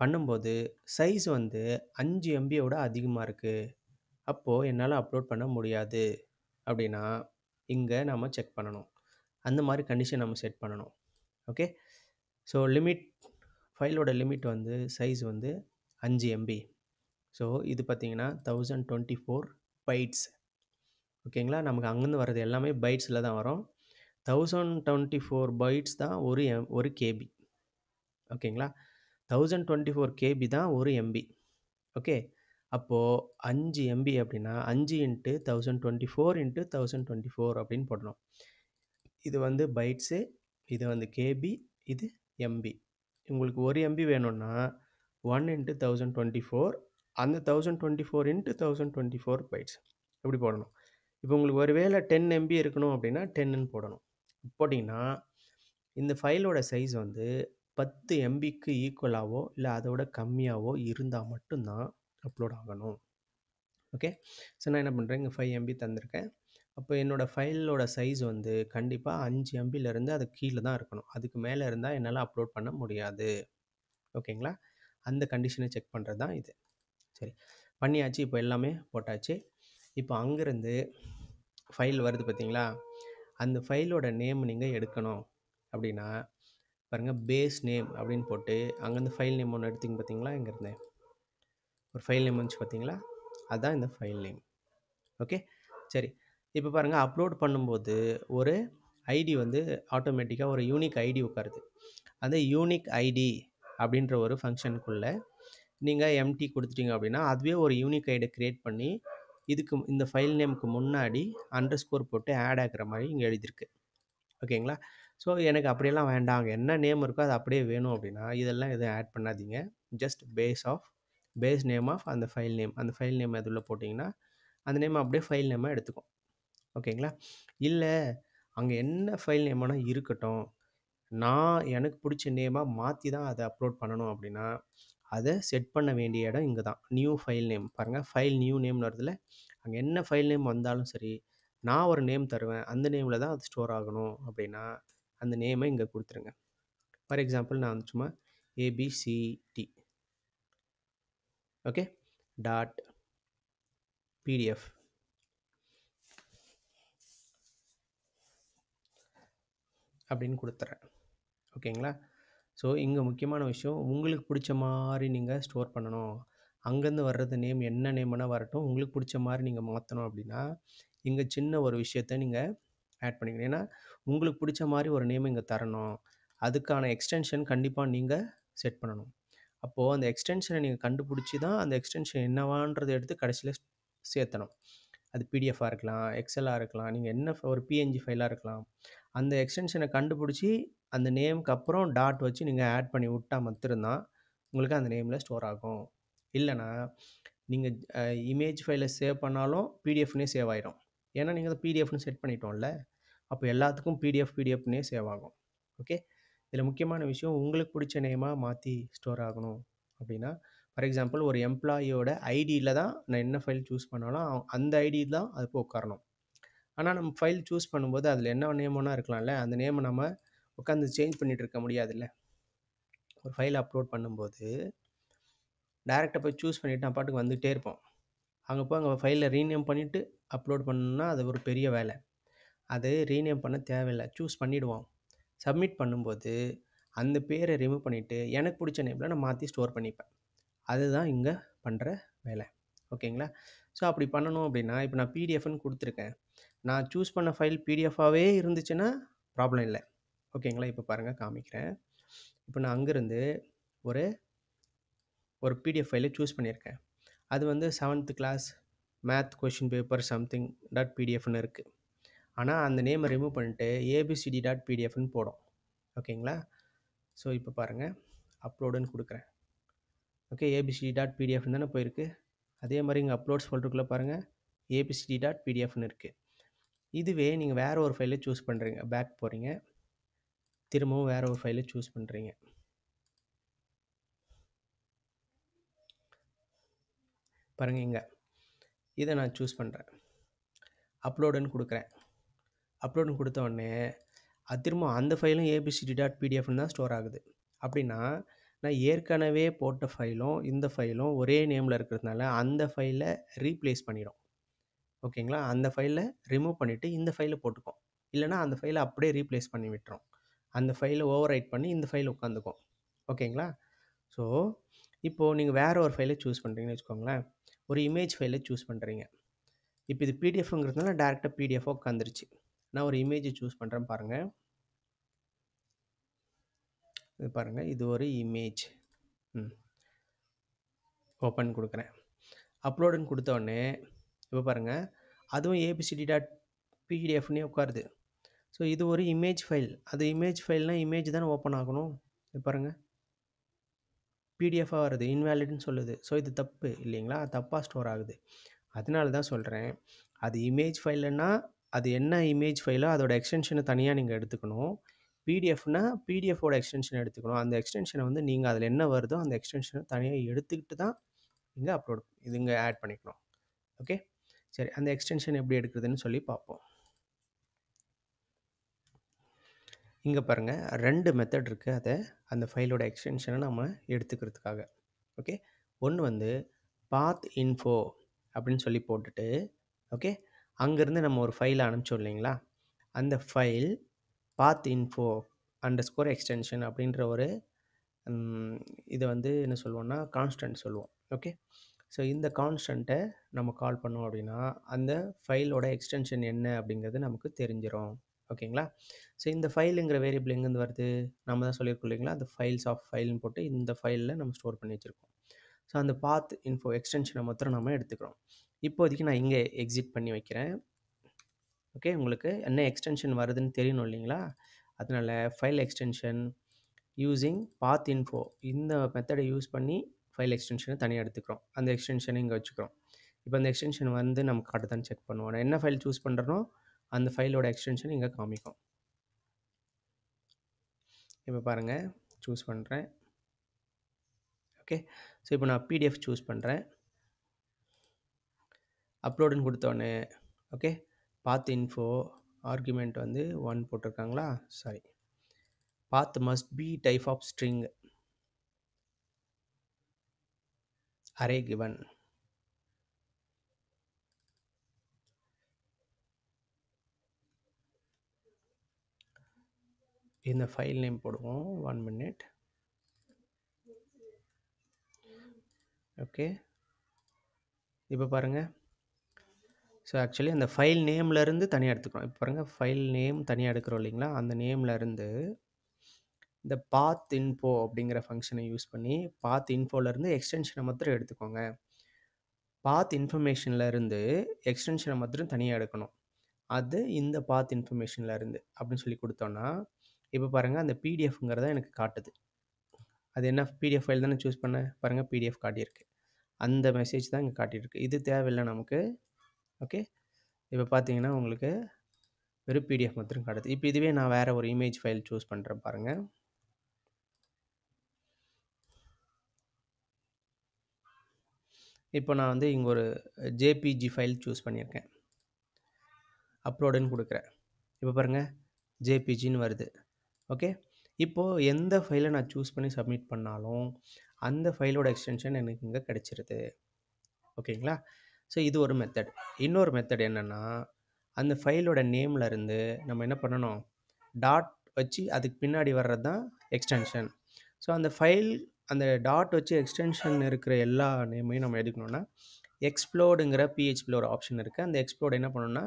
பண்ணும்போது சைஸ் வந்து 5 MBயோட அதிகமாக இருக்குது. அப்போது என்னால் அப்லோட் பண்ண முடியாது அப்படின்னா இங்கே நம்ம செக் பண்ணணும். அந்த மாதிரி கண்டிஷன் நம்ம செட் பண்ணணும். ஓகே, ஸோ ஃபைலோட லிமிட் வந்து சைஸ் வந்து 5 MB. ஸோ இது பார்த்திங்கன்னா 1024 பைட்ஸ். ஓகேங்களா? நமக்கு அங்கேருந்து வர்றது எல்லாமே பைட்ஸில் தான் வரும். 1024 பைட்ஸ் தான் ஒரு கேபி. ஓகேங்களா? 1024 கேபி தான் ஒரு எம்பி. ஓகே, அப்போது 5 MB அப்படின்னா 5 × 1024 × 1024 அப்படின்னு போடணும். இது வந்து பைட்ஸு, இது வந்து கேபி, இது எம்பி. உங்களுக்கு ஒரு எம்பி வேணும்னா 1 × 1024, அந்த 1024 × 1024 பைட்ஸ் இப்படி போடணும். இப்போ உங்களுக்கு ஒரு வேளை 10 MB இருக்கணும் அப்படின்னா 10ன்னு போடணும். போட்டிங்கன்னா இந்த ஃபைலோட சைஸ் வந்து 10 MBக்கு ஈக்குவலாகவோ இல்லை அதோட கம்மியாகவோ இருந்தால் மட்டும்தான் அப்லோட் ஆகணும். ஓகே, ஸோ நான் என்ன பண்ணுறேன், இங்கே 5 MB தந்திருக்கேன். அப்போ என்னோடய ஃபைலோட சைஸ் வந்து கண்டிப்பாக 5 MBலேருந்து அது கீழே தான் இருக்கணும். அதுக்கு மேலே இருந்தால் என்னால் அப்லோட் பண்ண முடியாது. ஓகேங்களா? அந்த கண்டிஷனை செக் பண்ணுறது தான் இது. சரி, பண்ணியாச்சு. இப்போ எல்லாமே போட்டாச்சு. இப்போ அங்கேருந்து ஃபைல் வருது பார்த்தீங்களா? அந்த ஃபைலோட நேம் நீங்கள் எடுக்கணும் அப்படின்னா பாருங்கள், பேஸ் நேம் அப்படின்னு போட்டு அங்கேருந்து ஃபைல் நேம் ஒன்று எடுத்திங்க பார்த்தீங்களா? இங்கேருந்து ஒரு ஃபைல் நேம் வந்துச்சு பார்த்தீங்களா? அதுதான் இந்த ஃபைல் நேம். ஓகே, சரி, இப்போ பாருங்கள், அப்லோட் பண்ணும்போது ஒரு ஐடி வந்து ஆட்டோமேட்டிக்காக ஒரு யூனிக் ஐடி உட்காருது. அந்த யூனிக் ஐடி அப்படின்ற ஒரு ஃபங்க்ஷனுக்குள்ளே நீங்கள் எம்டி கொடுத்துட்டீங்க அப்படின்னா அதுவே ஒரு யூனிக் ஐடியை க்ரியேட் பண்ணி இந்த ஃபைல் நேமுக்கு முன்னாடி அண்டர்ஸ்கோர் போட்டு ஆட் ஆகிற மாதிரி இங்கே எழுதியிருக்கு. ஓகேங்களா? ஸோ எனக்கு அப்படியெல்லாம் வேண்டாம், அங்கே என்ன நேம் இருக்கோ அது அப்படியே வேணும் அப்படின்னா இதெல்லாம் எதுவும் ஆட் பண்ணாதீங்க. ஜஸ்ட் பேஸ் நேம் ஆஃப் அந்த ஃபைல் நேம், அந்த ஃபைல் நேம் அதில் போட்டிங்கன்னா அந்த நேம் அப்படியே ஃபைல் நேமாக எடுத்துக்கும். ஓகேங்களா? இல்லை, அங்கே என்ன ஃபைல் நேமானா இருக்கட்டும், நான் எனக்கு பிடிச்ச நேமாக மாற்றி தான் அதை அப்லோட் பண்ணணும் அப்படின்னா அதை செட் பண்ண வேண்டிய இடம் இங்கே தான். நியூ ஃபைல் நேம் பாருங்கள், ஃபைல் நியூ நேம்னு வருதுல, அங்கே என்ன ஃபைல் நேம் வந்தாலும் சரி நான் ஒரு நேம் தருவேன், அந்த நேமில் தான் அது ஸ்டோர் ஆகணும் அப்படின்னா அந்த நேமை இங்கே கொடுத்துருங்க. ஃபார் எக்ஸாம்பிள் நான் வந்து சும்மா ABCD ஓகே .pdf அப்படின்னு கொடுத்துட்றேன். ஓகேங்களா? ஸோ இங்கே முக்கியமான விஷயம், உங்களுக்கு பிடிச்ச மாதிரி நீங்கள் ஸ்டோர் பண்ணணும். அங்கேருந்து வர்றது நேம் என்ன நேம்னா வரட்டும், உங்களுக்கு பிடிச்ச மாதிரி நீங்கள் மாற்றணும் அப்படின்னா இங்கே சின்ன ஒரு விஷயத்தை நீங்கள் ஆட் பண்ணிக்கணும். ஏன்னா உங்களுக்கு பிடிச்ச மாதிரி ஒரு நேம் இங்கே தரணும், அதுக்கான எக்ஸ்டென்ஷன் கண்டிப்பாக நீங்கள் செட் பண்ணணும். அப்போது அந்த எக்ஸ்டென்ஷனை நீங்கள் கண்டுபிடிச்சி தான் அந்த எக்ஸ்டென்ஷன் என்னவான்றதை எடுத்து கடைசியில் சேர்த்தணும். அது பிடிஎஃபாக இருக்கலாம், எக்ஸலாக இருக்கலாம், நீங்கள் என்ன ஒரு PNG ஃபைலாக இருக்கலாம். அந்த எக்ஸ்டென்ஷனை கண்டுபிடிச்சி அந்த நேமுக்கு அப்புறம் டாட் வச்சு நீங்கள் ஆட் பண்ணி விட்டால் மட்டும்தான் உங்களுக்கு அந்த நேமில் ஸ்டோர் ஆகும். இல்லைனா நீங்கள் இமேஜ் ஃபைலை சேவ் பண்ணாலும் பிடிஎஃப்னே சேவ் ஆகிடும். ஏன்னா நீங்கள் அதை பிடிஎஃப்னு செட் பண்ணிட்டோம்ல, அப்போ எல்லாத்துக்கும் பிடிஎஃப்னே சேவ் ஆகும். ஓகே, இதில் முக்கியமான விஷயம், உங்களுக்கு பிடிச்ச நேமாக மாற்றி ஸ்டோர் ஆகணும் அப்படின்னா ஃபார் எக்ஸாம்பிள் ஒரு எம்ப்ளாயியோட ஐடியில் தான் நான் என்ன ஃபைல் சூஸ் பண்ணாலும் அந்த ஐடி தான் அது போய் உட்காரணும். ஆனால் நம்ம ஃபைல் சூஸ் பண்ணும்போது அதில் என்ன நேம் ஒன்றா இருக்கலாம்ல, அந்த நேமை நம்ம உட்காந்து சேஞ்ச் பண்ணிகிட்டு இருக்க முடியாதுல்ல. ஒரு ஃபைல் அப்லோட் பண்ணும்போது டேரெக்டாக போய் சூஸ் பண்ணிவிட்டு நான் பாட்டுக்கு வந்துகிட்டே இருப்போம். அங்கே போய் அங்கே ஃபைலை ரீநேம் பண்ணிவிட்டு அப்லோட் பண்ணணுன்னா அது ஒரு பெரிய வேலை. அது ரீநேம் பண்ண தேவையில்லை, சூஸ் பண்ணிவிடுவோம். சப்மிட் பண்ணும்போது அந்த பேரை ரிமூவ் பண்ணிவிட்டு எனக்கு பிடிச்ச நேமில் நான் மாற்றி ஸ்டோர் பண்ணிப்பேன். அதுதான் இங்கே பண்ணுற வேலை. ஓகேங்களா? ஸோ அப்படி பண்ணணும் அப்படின்னா இப்போ நான் பிடிஎஃப்னு கொடுத்துருக்கேன், நான் சூஸ் பண்ண ஃபைல் பிடிஎஃபாகவே இருந்துச்சுன்னா ப்ராப்ளம் இல்லை. ஓகேங்களா? இப்போ பாருங்கள் காமிக்கிறேன். இப்போ நான் அங்கேருந்து ஒரு ஒரு பிடிஎஃப் ஃபைலை சூஸ் பண்ணியிருக்கேன். அது வந்து 7th class math question paper something dot பிடிஎஃப்னு இருக்குது. ஆனால் அந்த நேமை ரிமூவ் பண்ணிட்டு ஏபிசிடி டாட் பிடிஎஃப்னு போடும். ஓகேங்களா? ஸோ இப்போ பாருங்கள் அப்லோடுன்னு கொடுக்குறேன். ஓகே, ஏபிசிடி டாட் பிடிஎஃப்னு தானே போயிருக்கு. அதே மாதிரி இங்கே அப்லோட்ஸ் ஃபோல்டருக்குள்ளே பாருங்கள் ஏபிசிடி டாட் பிடிஎஃப்னு இருக்குது. இதுவே நீங்கள் வேறு ஒரு ஃபைலை சூஸ் பண்ணுறீங்க, பேக் போகிறீங்க, திரும்பவும் வேறு ஒரு ஃபைலை சூஸ் பண்ணுறீங்க. பாருங்கள் இங்கே இதை நான் சூஸ் பண்ணுறேன், அப்லோடுன்னு கொடுக்குறேன். அப்லோடுன்னு கொடுத்த உடனே அது திரும்ப அந்த ஃபைலும் ஏபிசிடி டாட் பிடிஎஃப்னு தான் ஸ்டோர் ஆகுது. அப்படின்னா நான் ஏற்கனவே போட்ட ஃபைலும் இந்த ஃபைலும் ஒரே நேமில் இருக்கிறதுனால அந்த ஃபைலை ரீப்ளேஸ் பண்ணிடும். ஓகேங்களா? அந்த ஃபைலை ரிமூவ் பண்ணிவிட்டு இந்த ஃபைலை போட்டுக்கும். இல்லைனா அந்த ஃபைலை அப்படியே ரீப்ளேஸ் பண்ணி விட்டுரும். அந்த ஃபைலை ஓவர் ரைட் பண்ணி இந்த ஃபைல் உட்காந்துக்கும். ஓகேங்களா? ஸோ இப்போது நீங்கள் வேறு ஒரு ஃபைலை சூஸ் பண்ணுறீங்கன்னு வச்சுக்கோங்களேன். ஒரு இமேஜ் ஃபைலை சூஸ் பண்ணுறீங்க. இப்போ இது பிடிஎஃப்ங்கிறதுனால டேரெக்டாக பிடிஎஃபாக உட்காந்துருச்சு. நான் ஒரு இமேஜை சூஸ் பண்ணுறேன் பாருங்கள். இது பாருங்கள், இது ஒரு இமேஜ். ஓப்பன் கொடுக்குறேன். அப்லோடுன்னு கொடுத்த உடனே இப்போ பாருங்கள் அதுவும் ஏபிசிடி டாட் பிடிஎஃப்னே உட்காருது. ஸோ இது ஒரு இமேஜ் ஃபைல். அது இமேஜ் ஃபைல்னால் இமேஜ் தானே ஓப்பன் ஆகணும். இது பாருங்கள் பிடிஎஃபாக வருது, இன்வேலிட்னு சொல்லுது. ஸோ இது தப்பு இல்லைங்களா? தப்பாக ஸ்டோர் ஆகுது. அதனால தான் சொல்கிறேன், அது இமேஜ் ஃபைலுன்னா அது என்ன இமேஜ் ஃபைலோ அதோட எக்ஸ்டென்ஷனை தனியாக நீங்கள் எடுத்துக்கணும். பிடிஎஃப்னா பிடிஎஃபோட எக்ஸ்டென்ஷன் எடுத்துக்கணும். அந்த எக்ஸ்டென்ஷனை வந்து நீங்கள் அதில் என்ன வருதோ அந்த எக்ஸ்டென்ஷனை தனியாக எடுத்துக்கிட்டு தான் இங்கே அப்லோட் இது இங்கே ஆட் பண்ணிக்கணும். ஓகே, சரி, அந்த எக்ஸ்டென்ஷன் எப்படி எடுக்கிறதுன்னு சொல்லி பார்ப்போம். இங்கே பாருங்கள் 2 மெத்தட் இருக்குது. அதை அந்த ஃபைலோட எக்ஸ்டென்ஷனை நம்ம எடுத்துக்கிறதுக்காக. ஓகே, ஒன்று வந்து பாத் இன்ஃபோ அப்படின்னு சொல்லி போட்டுட்டு, ஓகே, அங்கேருந்து நம்ம ஒரு ஃபைலை அனுப்பிச்சோம் இல்லைங்களா? அந்த ஃபைல் பாத் இன்ஃபோ _ எக்ஸ்டென்ஷன் அப்படின்ற ஒரு இதை வந்து என்ன சொல்லுவோம்னா கான்ஸ்டன்ட் சொல்லுவோம். ஓகே, ஸோ இந்த கான்ஸ்டன்ட்டை நம்ம கால் பண்ணோம் அப்படின்னா அந்த ஃபைலோட எக்ஸ்டென்ஷன் என்ன அப்படிங்கிறது நமக்கு தெரிஞ்சிடும். ஓகேங்களா? ஸோ இந்த ஃபைலுங்கிற வேரியபிள் எங்கேருந்து வருது? நம்ம தான் சொல்லியிருக்கோம் இல்லைங்களா? அந்த ஃபைல்ஸ் ஆஃப் ஃபைல்னு போட்டு இந்த ஃபைலில் நம்ம ஸ்டோர் பண்ணி வச்சுருக்கோம். ஸோ அந்த பாத் இன்ஃபோ எக்ஸ்டென்ஷனை மாத்திரம் நம்ம எடுத்துக்கிறோம். இப்போதைக்கு நான் இங்கே எக்ஸிட் பண்ணி வைக்கிறேன். ஓகே, உங்களுக்கு என்ன எக்ஸ்டென்ஷன் வருதுன்னு தெரியணும் இல்லைங்களா? அதனால் ஃபைல் எக்ஸ்டென்ஷன் யூஸிங் பாத் இன்ஃபோ இந்த மெத்தடை யூஸ் பண்ணி ஃபைல் எக்ஸ்டென்ஷனை தனியாக எடுத்துக்கிறோம். அந்த எக்ஸ்டென்ஷனை இங்கே வச்சுக்கிறோம். இப்போ அந்த எக்ஸ்டென்ஷன் வந்து நமக்கு காட்டுதான்னு செக் பண்ணுவோம். நான் என்ன ஃபைல் சூஸ் பண்ணுறனோ அந்த ஃபைலோட எக்ஸ்டென்ஷன் இங்கே காமிக்கும். இப்போ பாருங்கள் சூஸ் பண்ணுறேன். ஓகே, ஸோ இப்போ நான் பிடிஎஃப் சூஸ் பண்ணுறேன். அப்லோடுன்னு கொடுத்தோன்னே ஓகே பாத் இன்ஃபோ ஆர்குமெண்ட் வந்து 1 போட்டிருக்காங்களா? Sorry, path must be type of string array given. இந்த ஃபைல் நேம் போடுவோம். 1 minute. ஓகே, இப்போ பாருங்கள். ஸோ ஆக்சுவலி அந்த ஃபைல் நேம்லேருந்து தனியாக எடுத்துக்கிறோம். இப்போ பாருங்கள் ஃபைல் நேம் தனியாக எடுக்கிறோம் இல்லைங்களா? அந்த நேம்லேருந்து இந்த பாத் இன்ஃபோ அப்படிங்கிற ஃபங்க்ஷனை யூஸ் பண்ணி பாத் இன்ஃபோலேருந்து எக்ஸ்டென்ஷனை மாத்திரம் எடுத்துக்கோங்க. பாத் இன்ஃபர்மேஷன்லேருந்து எக்ஸ்டென்ஷனை மாத்திரம் தனியாக எடுக்கணும். அது இந்த பாத் இன்ஃபர்மேஷன்லேருந்து அப்படின்னு சொல்லி கொடுத்தோன்னா இப்போ பாருங்கள் அந்த பிடிஎஃப்ங்கிறத எனக்கு காட்டுது. அது என்ன பிடிஎஃப் ஃபைல் தானே சூஸ் பண்ண, பாருங்கள் பிடிஎஃப் காட்டியிருக்கு. அந்த மெசேஜ் தான் இங்கே காட்டியிருக்கு. இது தேவையில்லை நமக்கு. ஓகே, இப்போ பார்த்தீங்கன்னா உங்களுக்கு வெறும் பிடிஎஃப் மாத்திரம் காட்டுது. இப்போ இதுவே நான் வேறு ஒரு இமேஜ் ஃபைல் சூஸ் பண்ணுறேன் பாருங்கள். இப்போ நான் வந்து இங்கே ஒரு ஜேபிஜி ஃபைல் சூஸ் பண்ணியிருக்கேன். அப்லோடுன்னு கொடுக்குறேன். இப்போ பாருங்கள் ஜேபிஜின்னு வருது. ஓகே, இப்போது எந்த ஃபைலை நான் சூஸ் பண்ணி சப்மிட் பண்ணாலும் அந்த ஃபைலோட எக்ஸ்டென்ஷன் எனக்கு இங்கே கிடச்சிருது. ஓகேங்களா? ஸோ இது ஒரு மெத்தட். இன்னொரு மெத்தட் என்னென்னா அந்த ஃபைலோட நேமில் இருந்து நம்ம என்ன பண்ணணும், டாட் வச்சு அதுக்கு பின்னாடி வர்றது தான் எக்ஸ்டென்ஷன். ஸோ அந்த ஃபைல் அந்த டாட் வச்சு எக்ஸ்டென்ஷன் இருக்கிற எல்லா நேமையும் நம்ம எடுக்கணும்னா எக்ஸ்ப்ளோடுங்கிற பிஹெச்பியில் ஒரு ஆப்ஷன் இருக்குது. அந்த எக்ஸ்ப்ளோடு என்ன பண்ணணும்னா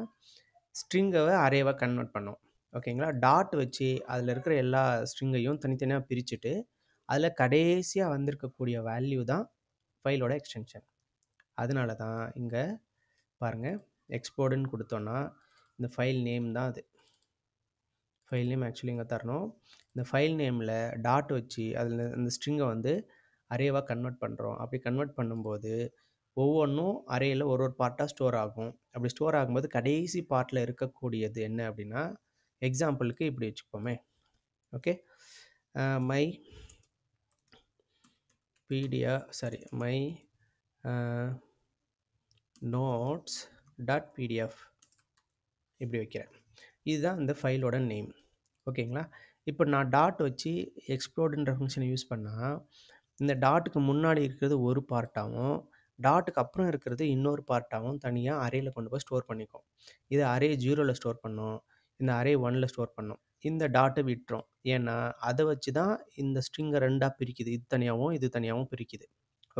ஸ்ட்ரிங்கை அரேவாக கன்வெர்ட் பண்ணும். ஓகேங்களா? டாட் வச்சு அதில இருக்கிற எல்லா ஸ்ட்ரிங்கையும் தனித்தனியா பிரிச்சுட்டு, அதில கடைசியா வந்திருக்கக்கூடிய வேல்யூ தான் ஃபைலோட எக்ஸ்டென்ஷன். அதனால தான் இங்க பாருங்க, எக்ஸ்போர்ட்ன்னு குடுத்தோம்னா, இந்த ஃபைல் நேம் தான் அது. ஃபைல் நேம் ஆக்சுவலி இங்க தரணும். இந்த ஃபைல் நேம்ல டாட் வச்சு அதில இந்த ஸ்ட்ரிங்க வந்து அரேவா கன்வெர்ட் பண்றோம். அப்படி கன்வெர்ட் பண்ணும்போது, ஒவ்வொன்னும் அரேல ஒரு பார்ட்டா ஸ்டோர் ஆகும். அப்படி ஸ்டோர் ஆகும்போது கடைசி பார்ட்ல இருக்கக்கூடியது என்ன அப்படின்னா, எக்ஸாம்பிளுக்கு இப்படி வச்சுப்போமே. Okay. My my notes dot PDF இப்படி வைக்கிறேன். இதுதான் இந்த ஃபைலோட நேம். ஓகேங்களா? இப்போ நான் டாட் வச்சு எக்ஸ்ப்ளோர்டுன்ற ஃபங்க்ஷனை யூஸ் பண்ணால், இந்த டாட்டுக்கு முன்னாடி இருக்கிறது ஒரு பார்ட்டாகவும், டாட்டுக்கு அப்புறம் இருக்கிறது இன்னொரு பார்ட்டாகவும் தனியாக அரேல கொண்டு போய் ஸ்டோர் பண்ணிக்கும். இது அரே 0ல் ஸ்டோர் பண்ணும். இந்த அரே 1ல் ஸ்டோர் பண்ணும். இந்த டாட்டை விட்டுரும். ஏன்னா அதை வச்சு தான் இந்த ஸ்ட்ரிங்கை 2ஆக பிரிக்குது. இது தனியாகவும் இது தனியாகவும் பிரிக்குது.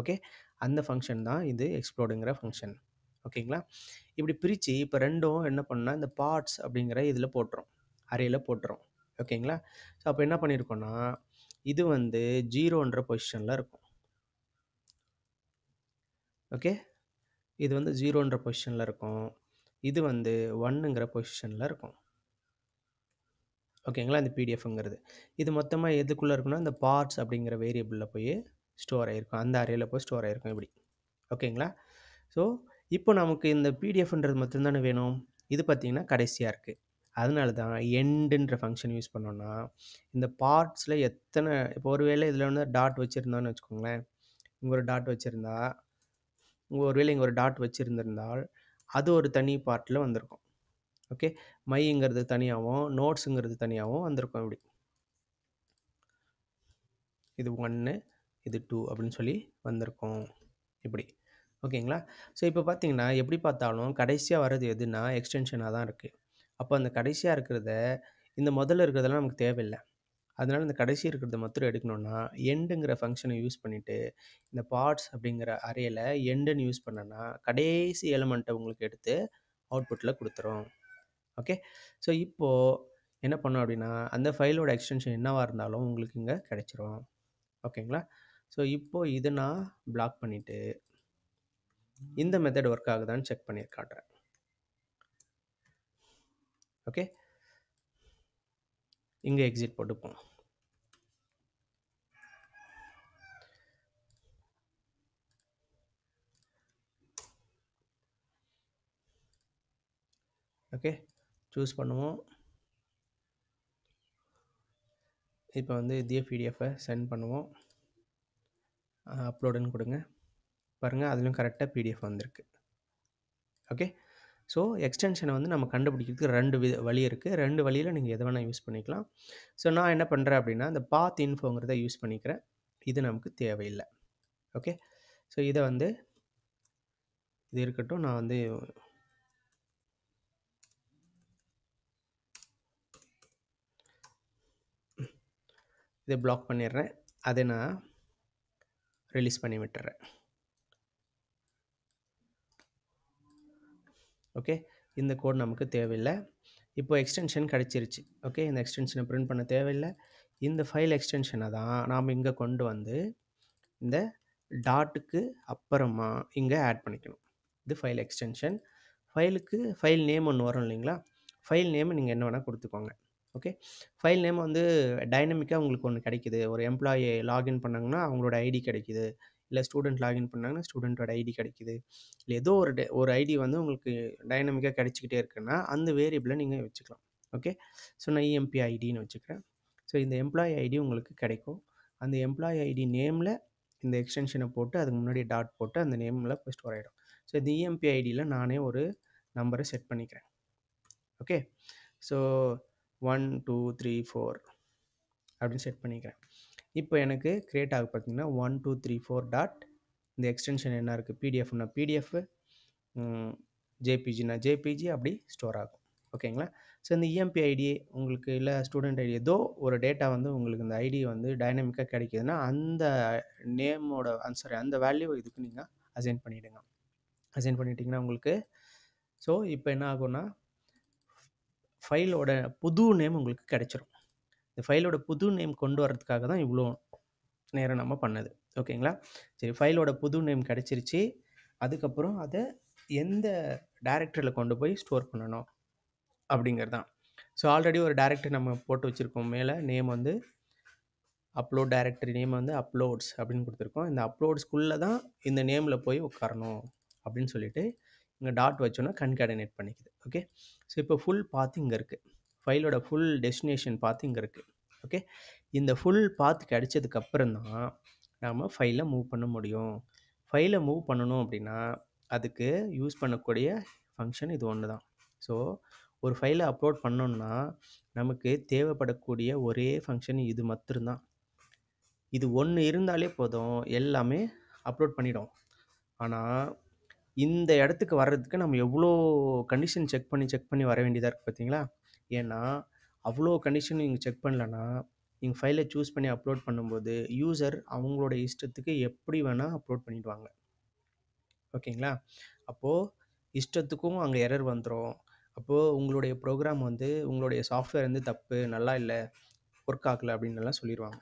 ஓகே. அந்த ஃபங்க்ஷன் தான் இது எக்ஸ்ப்ளோர்டுங்கிற ஃபங்க்ஷன். ஓகேங்களா? இப்படி பிரித்து இப்போ ரெண்டும் என்ன பண்ணால் இந்த பார்ட்ஸ் அப்படிங்கிற இதில் போட்டுரும். அரேல போட்டுரும். ஓகேங்களா? ஸோ அப்போ என்ன பண்ணியிருக்கோன்னா, இது வந்து 0ன்ற பொசிஷனில் இருக்கும். ஓகே. இது வந்து 0ன்ற பொசிஷனில் இருக்கும். இது வந்து 1ங்கிற பொசிஷனில் இருக்கும். ஓகேங்களா? இந்த பிடிஎஃப்ங்கிறது. இது மொத்தமாக எதுக்குள்ளே இருக்குன்னா, இந்த பார்ட்ஸ் அப்படிங்கிற வேரியபிளில் போய் ஸ்டோர் ஆகிருக்கும். அந்த அரேல போய் ஸ்டோர் ஆகிருக்கும் இப்படி. ஓகேங்களா? ஸோ இப்போ நமக்கு இந்த பிடிஎஃப்ன்றது மட்டும்தானே வேணும். இது பார்த்திங்கன்னா கடைசியாக இருக்குது. அதனால தான் எண்டுன்ற ஃபங்க்ஷன் யூஸ் பண்ணோன்னா, இந்த பார்ட்ஸில் எத்தனை இப்போ ஒருவேளை இதில் வந்து டாட் வச்சுருந்தோன்னு வச்சுக்கோங்களேன். இங்கே ஒரு டாட் வச்சுருந்தா, ஒருவேளை இங்கே ஒரு டாட் வச்சுருந்திருந்தால், அது ஒரு தனி பார்ட்டில் வந்திருக்கும். ஓகே. மைங்கிறது தனியாகவும், நோட்ஸுங்கிறது தனியாகவும் வந்திருக்கும் இப்படி. இது 1, இது 2 அப்படின்னு சொல்லி வந்திருக்கும் இப்படி. ஓகேங்களா? ஸோ இப்போ பார்த்தீங்கன்னா, எப்படி பார்த்தாலும் கடைசியாக வர்றது எதுனா எக்ஸ்டென்ஷனாக தான் இருக்குது. அப்போ அந்த கடைசியாக இருக்கிறத, இந்த முதல்ல இருக்கிறதெல்லாம் நமக்கு தேவையில்லை. அதனால இந்த கடைசி இருக்கிறத மாத்திரம் எடுக்கணும்னா, எண்டுங்கிற ஃபங்க்ஷனை யூஸ் பண்ணிவிட்டு, இந்த பார்ட்ஸ் அப்படிங்கிற அரேல எண்டுன்னு யூஸ் பண்ணோன்னா, கடைசி எலிமெண்ட்டை உங்களுக்கு எடுத்து அவுட்புட்டில் கொடுத்துரும். ஓகே. ஸோ இப்போது என்ன பண்ணோம் அப்படின்னா, அந்த ஃபைலோட எக்ஸ்டென்ஷன் என்னவாக இருந்தாலும் உங்களுக்கு இங்கே கிடைச்சிரும். ஓகேங்களா? ஸோ இப்போது இதை நான் பிளாக் பண்ணிவிட்டு, இந்த மெத்தட் ஒர்க் ஆகுதான்னு செக் பண்ணி காட்டுறேன். ஓகே. இங்கே எக்ஸிட் போட்டுப்போம். ஓகே. சூஸ் பண்ணுவோம். இப்போ வந்து இதே பிடிஎஃபை சென்ட் பண்ணுவோம். அப்லோடுன்னு கொடுங்க. பாருங்கள், அதுலேயும் கரெக்டாக பிடிஎஃப் வந்திருக்கு. ஓகே. ஸோ எக்ஸ்டென்ஷனை வந்து நம்ம கண்டுபிடிக்கிறதுக்கு 2 வழி இருக்குது. 2 வழியில் நீங்கள் எதை வேணால் யூஸ் பண்ணிக்கலாம். ஸோ நான் என்ன பண்ணுறேன் அப்படின்னா, இந்த பாத் இன்ஃபோங்கிறத யூஸ் பண்ணிக்கிறேன். இது நமக்கு தேவையில்லை. ஓகே. ஸோ இதை வந்து இது இருக்கட்டும். நான் வந்து இதை பிளாக் பண்ணிடுறேன். அதை நான் ரிலீஸ் பண்ணி விட்டுறேன். ஓகே. இந்த கோட் நமக்கு தேவையில்லை. இப்போ எக்ஸ்டென்ஷன் கிடச்சிருச்சு. ஓகே. இந்த எக்ஸ்டென்ஷனை பிரிண்ட் பண்ண தேவையில்லை. இந்த ஃபைல் எக்ஸ்டென்ஷனை தான் நாம் இங்கே கொண்டு வந்து இந்த டாட்டுக்கு அப்புறமா இங்கே ஆட் பண்ணிக்கணும். இது ஃபைல் எக்ஸ்டென்ஷன். ஃபைலுக்கு ஃபைல் நேம் ஒன்று வரும் இல்லைங்களா? ஃபைல் நேம் நீங்கள் என்ன வேணால் கொடுத்துக்கோங்க. ஓகே. ஃபைல் நேம் வந்து டைனமிக்காக உங்களுக்கு ஒன்று கிடைக்குது. ஒரு எம்ப்ளாயி லாகின் பண்ணாங்கன்னா அவங்களோட ஐடி கிடைக்குது. இல்லை ஸ்டூடெண்ட் லாகின் பண்ணாங்கன்னா ஸ்டூடெண்ட்டோட ஐடி கிடைக்குது. இல்லை ஏதோ ஒரு ஐடி வந்து உங்களுக்கு டைனமிக்காக கிடைச்சிக்கிட்டே இருக்குன்னா, அந்த வேரியபிளை நீங்கள் வச்சுக்கலாம். ஓகே. ஸோ நான் இஎம்பி ஐடின்னு வச்சுக்கிறேன். ஸோ இந்த எம்ப்ளாயி ஐடி உங்களுக்கு கிடைக்கும். அந்த எம்ப்ளாயி ஐடி நேமில் இந்த எக்ஸ்டென்ஷனை போட்டு அதுக்கு முன்னாடி டாட் போட்டு அந்த நேமில் போய் ஸ்டோர் ஆகிடும். ஸோ இந்த இஎம்பி ஐடியில் நானே ஒரு நம்பரை செட் பண்ணிக்கிறேன். ஓகே. ஸோ 1 2 3 4 அப்படின்னு செட் பண்ணிக்கிறேன். இப்போ எனக்கு கிரியேட் ஆக பார்த்தீங்கன்னா 1 2 3 4 டாட் இந்த எக்ஸ்டென்ஷன் என்ன இருக்குது, பிடிஎஃப்னா பிடிஎஃப், ஜேபிஜினா ஜேபிஜி அப்படி ஸ்டோர் ஆகும். ஓகேங்களா? ஸோ இந்த இஎம்பி ஐடி உங்களுக்கு இல்லை ஸ்டூடெண்ட் ஐடி ஏதோ ஒரு டேட்டா வந்து உங்களுக்கு இந்த ஐடி வந்து டைனமிக்காக கிடைக்குதுன்னா அந்த நேமோட அந்த வேல்யூ இதுக்கு நீங்கள் அசைன் பண்ணிவிடுங்க. அசைன் பண்ணிட்டீங்கன்னா உங்களுக்கு ஸோ இப்போ என்ன ஆகும்னா ஃபைலோட புது நேம் உங்களுக்கு கிடைச்சிரும். இந்த ஃபைலோட புது நேம் கொண்டு வரதுக்காக தான் இவ்வளோ நேரம் நம்ம பண்ணது. ஓகேங்களா? சரி, ஃபைலோட புது நேம் கிடைச்சிருச்சு. அதுக்கப்புறம் அதை எந்த டைரக்டரியில் கொண்டு போய் ஸ்டோர் பண்ணணும் அப்படிங்கிறது தான். ஸோ ஆல்ரெடி ஒரு டைரக்டரி நம்ம போட்டு வச்சுருக்கோம். மேலே நேம் வந்து அப்லோட் டைரக்டரி நேம் வந்து அப்லோட்ஸ் அப்படின்னு கொடுத்துருக்கோம். இந்த அப்லோட்ஸ்குள்ளே தான் இந்த நேமில் போய் உட்காரணும் அப்படின்னு சொல்லிட்டு இங்கே டாட் வச்சோன்னா கன்கேடினேட் பண்ணிக்குது. ஓகே, ஸோ இப்போ ஃபுல் பாத் இங்கே இருக்குது. ஃபைலோட ஃபுல் டெஸ்டினேஷன் பாத் இங்கே இருக்குது. ஓகே, இந்த ஃபுல் பாத் கிடைச்சதுக்கப்புறம் தான் நாம் ஃபைலை மூவ் பண்ண முடியும். ஃபைலை மூவ் பண்ணணும் அப்படின்னா அதுக்கு யூஸ் பண்ணக்கூடிய ஃபங்க்ஷன் இது ஒன்று தான். ஸோ ஒரு ஃபைலை அப்லோட் பண்ணோன்னா நமக்கு தேவைப்படக்கூடிய ஒரே ஃபங்க்ஷன் இது மட்டும்தான். இது ஒன்று இருந்தாலே போதும், எல்லாமே அப்லோட் பண்ணிடும். ஆனால் இந்த இடத்துக்கு வர்றதுக்கு நம்ம எவ்வளோ கண்டிஷன் செக் பண்ணி வர வேண்டியதாக இருக்குது பார்த்தீங்களா? ஏன்னா அவ்வளோ கண்டிஷன் நீங்கள் செக் பண்ணலன்னா நீங்கள் ஃபைலை சூஸ் பண்ணி அப்லோட் பண்ணும்போது யூசர் அவங்களோட இஷ்டத்துக்கு எப்படி வேணால் அப்லோட் பண்ணிடுவாங்க. ஓகேங்களா? அப்போது இஷ்டத்துக்கும் அங்கே எரர் வந்துடும். அப்போது உங்களுடைய ப்ரோக்ராம் வந்து உங்களுடைய சாஃப்ட்வேர் வந்து தப்பு, நல்லா இல்லை, ஒர்க் ஆகலை அப்படின்னுலாம் சொல்லிடுவாங்க.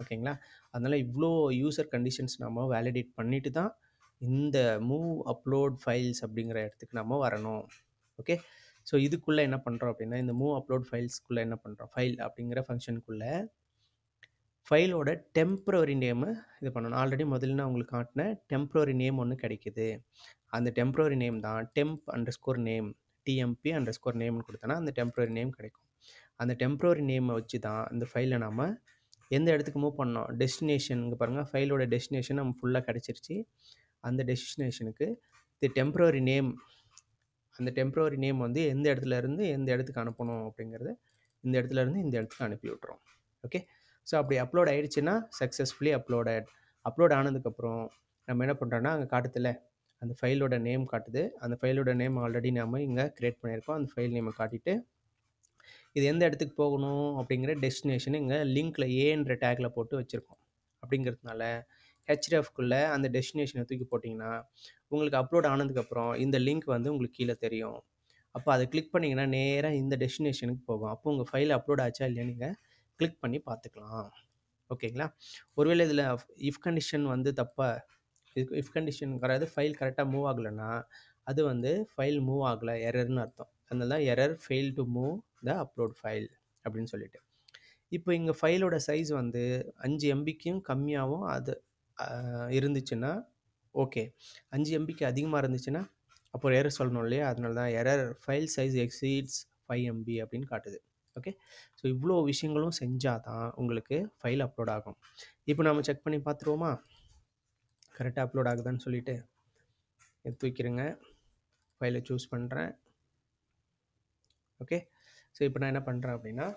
ஓகேங்களா? அதனால் இவ்வளோ யூசர் கண்டிஷன்ஸ் நம்ம வேலிடேட் பண்ணிவிட்டு தான் இந்த மூவ் அப்லோட் ஃபைல்ஸ் அப்படிங்கிற இடத்துக்கு நம்ம வரணும். ஓகே, ஸோ இதுக்குள்ளே என்ன பண்ணுறோம் அப்படின்னா இந்த மூவ் அப்லோட் ஃபைல்ஸ்க்குள்ளே என்ன பண்ணுறோம், ஃபைல் அப்படிங்கிற ஃபங்க்ஷனுக்குள்ளே ஃபைலோட டெம்ப்ரவரி நேமு இது பண்ணணும். ஆல்ரெடி முதல்ல நான் உங்களுக்கு காட்டினேன் டெம்ப்ரவரி நேம் ஒன்று கிடைக்கிது. அந்த டெம்ப்ரவரி நேம் தான் temp_name TMP_name நேம்னு கொடுத்தோன்னா அந்த டெம்ப்ரவரி நேம் கிடைக்கும். அந்த டெம்ப்ரவரி நேமை வச்சு தான் இந்த ஃபைலை நாம் எந்த இடத்துக்கு மூவ் பண்ணோம், டெஸ்டினேஷன் இங்கே பாருங்கள், ஃபைலோட டெஸ்டினேஷன் நம்ம ஃபுல்லாக கிடச்சிருச்சு. அந்த டெஸ்டினேஷனுக்கு தி டெம்ப்ரவரி நேம், அந்த டெம்ப்ரவரி நேம் வந்து எந்த இடத்துல இருந்து எந்த இடத்துக்கு அனுப்பணும் அப்படிங்கிறத இந்த இடத்துல இருந்து இந்த இடத்துக்கு அனுப்பி விட்றோம். ஓகே, ஸோ அப்படி அப்லோட் ஆகிடுச்சுன்னா சக்ஸஸ்ஃபுல்லி அப்லோட் ஆனதுக்கப்புறம் நம்ம என்ன பண்ணுறோன்னா அங்கே காட்டுதில்ல அந்த ஃபைலோட நேம் காட்டுது. அந்த ஃபைலோட நேம் ஆல்ரெடி நம்ம இங்கே க்ரியேட் பண்ணியிருக்கோம். அந்த ஃபைல் நேமை காட்டிட்டு இது எந்த இடத்துக்கு போகணும் அப்படிங்கிற டெஸ்டினேஷன் இங்கே லிங்க்கில் ஏன்ற டேக்கில் போட்டு வச்சுருக்கோம். அப்படிங்கிறதுனால ஹெச்டிஎஃப்குள்ளே அந்த டெஸ்டினேஷனை தூக்கி போட்டிங்கன்னா உங்களுக்கு அப்லோட் ஆனதுக்கப்புறம் இந்த லிங்க் வந்து உங்களுக்கு கீழே தெரியும். அப்போ அதை கிளிக் பண்ணிங்கன்னா நேராக இந்த டெஸ்டினேஷனுக்கு போகும். அப்போ உங்கள் ஃபைல் அப்லோட் ஆச்சா இல்லையா நீங்கள் கிளிக் பண்ணி பார்த்துக்கலாம். ஓகேங்களா? ஒருவேளை இதில் இஃப் கண்டிஷன் வந்து தப்பாக இஃப் கண்டிஷன் வராது, ஃபைல் கரெக்டாக மூவ் ஆகலைன்னா அது வந்து ஃபைல் மூவ் ஆகலை, எரர்னு அர்த்தம். அதனால தான் error fail to move the upload file அப்படின்னு சொல்லிட்டு. இப்போ இங்கே ஃபைலோட சைஸ் வந்து 5 MBக்கும் கம்மியாகவும் அது இருந்துச்சுன்னா ஓகே, 5 MBக்கு அதிகமாக இருந்துச்சுன்னா அப்போ ஒரு எரர் சொல்லணும் இல்லையா? அதனால தான் error file size exceeds 5 MB அப்படின்னு காட்டுது. ஓகே, ஸோ இவ்வளோ விஷயங்களும் செஞ்சால் தான் உங்களுக்கு ஃபைல் அப்லோட் ஆகும். இப்போ நம்ம செக் பண்ணி பார்த்துருவோமா கரெக்டாக அப்லோட் ஆகுதான்னு சொல்லிட்டு. எடுத்து வைக்கிறேங்க, ஃபைலை சூஸ் பண்ணுறேன். ஓகே, ஸோ இப்போ நான் என்ன பண்ணுறேன் அப்படின்னா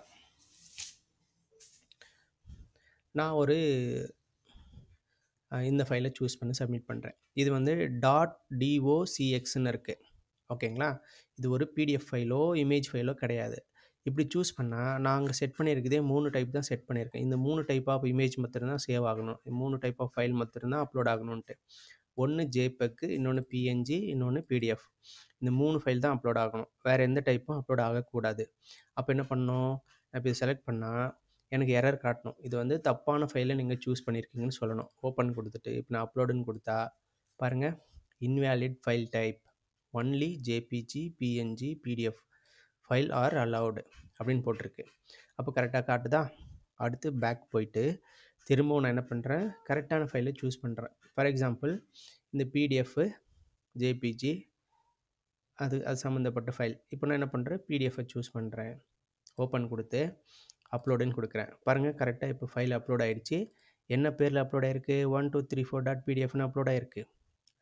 நான் ஒரு இந்த ஃபைலை சூஸ் பண்ணி சப்மிட் பண்ணுறேன். இது வந்து .docxன்னு இருக்குது. ஓகேங்களா? இது ஒரு பிடிஎஃப் ஃபைலோ இமேஜ் ஃபைலோ கிடையாது. இப்படி சூஸ் பண்ணால் நான் அங்கே செட் பண்ணியிருக்கதே 3 டைப் தான் செட் பண்ணியிருக்கேன். இந்த 3 டைப் ஆஃப் இமேஜ் மட்டும்தான் சேவ் ஆகணும், 3 டைப் ஆஃப் ஃபைல் மட்டும்தான் அப்லோட் ஆகணுன்ட்டு. ஒன்று JPEG, இன்னொன்று PNG, இன்னொன்று PDF. இந்த 3 ஃபைல் தான் அப்லோட் ஆகணும், வேறு எந்த டைப்பும் அப்லோட் ஆகக்கூடாது. அப்போ என்ன பண்ணணும், இப்போ இதை செலக்ட் பண்ணால் எனக்கு எரர் காட்டணும். இது வந்து தப்பான ஃபைலை நீங்கள் சூஸ் பண்ணியிருக்கீங்கன்னு சொல்லணும். ஓப்பன் கொடுத்துட்டு இப்போ நான் அப்லோடுன்னு கொடுத்தா பாருங்கள், invalid file type only JPG, PNG, PDF file R allowed அப்படின்னு போட்டிருக்கு. அப்போ கரெக்டாக காட்டுதா? அடுத்து பேக் போயிட்டு திரும்பவும் நான் என்ன பண்ணுறேன், கரெக்டான ஃபைலை சூஸ் பண்ணுறேன். ஃபார் எக்ஸாம்பிள் இந்த PDF, JPG அது சம்மந்தப்பட்ட ஃபைல். இப்போ நான் என்ன பண்ணுறேன், PDF சூஸ் பண்ணுறேன். ஓப்பன் கொடுத்து அப்லோடுன்னு கொடுக்குறேன். பாருங்கள், கரெக்டாக இப்போ ஃபைல் அப்லோட் ஆகிடுச்சு. என்ன பேரில் அப்லோட் ஆகிருக்கு, 1234.pdfன்னு அப்லோட் ஆகிருக்கு.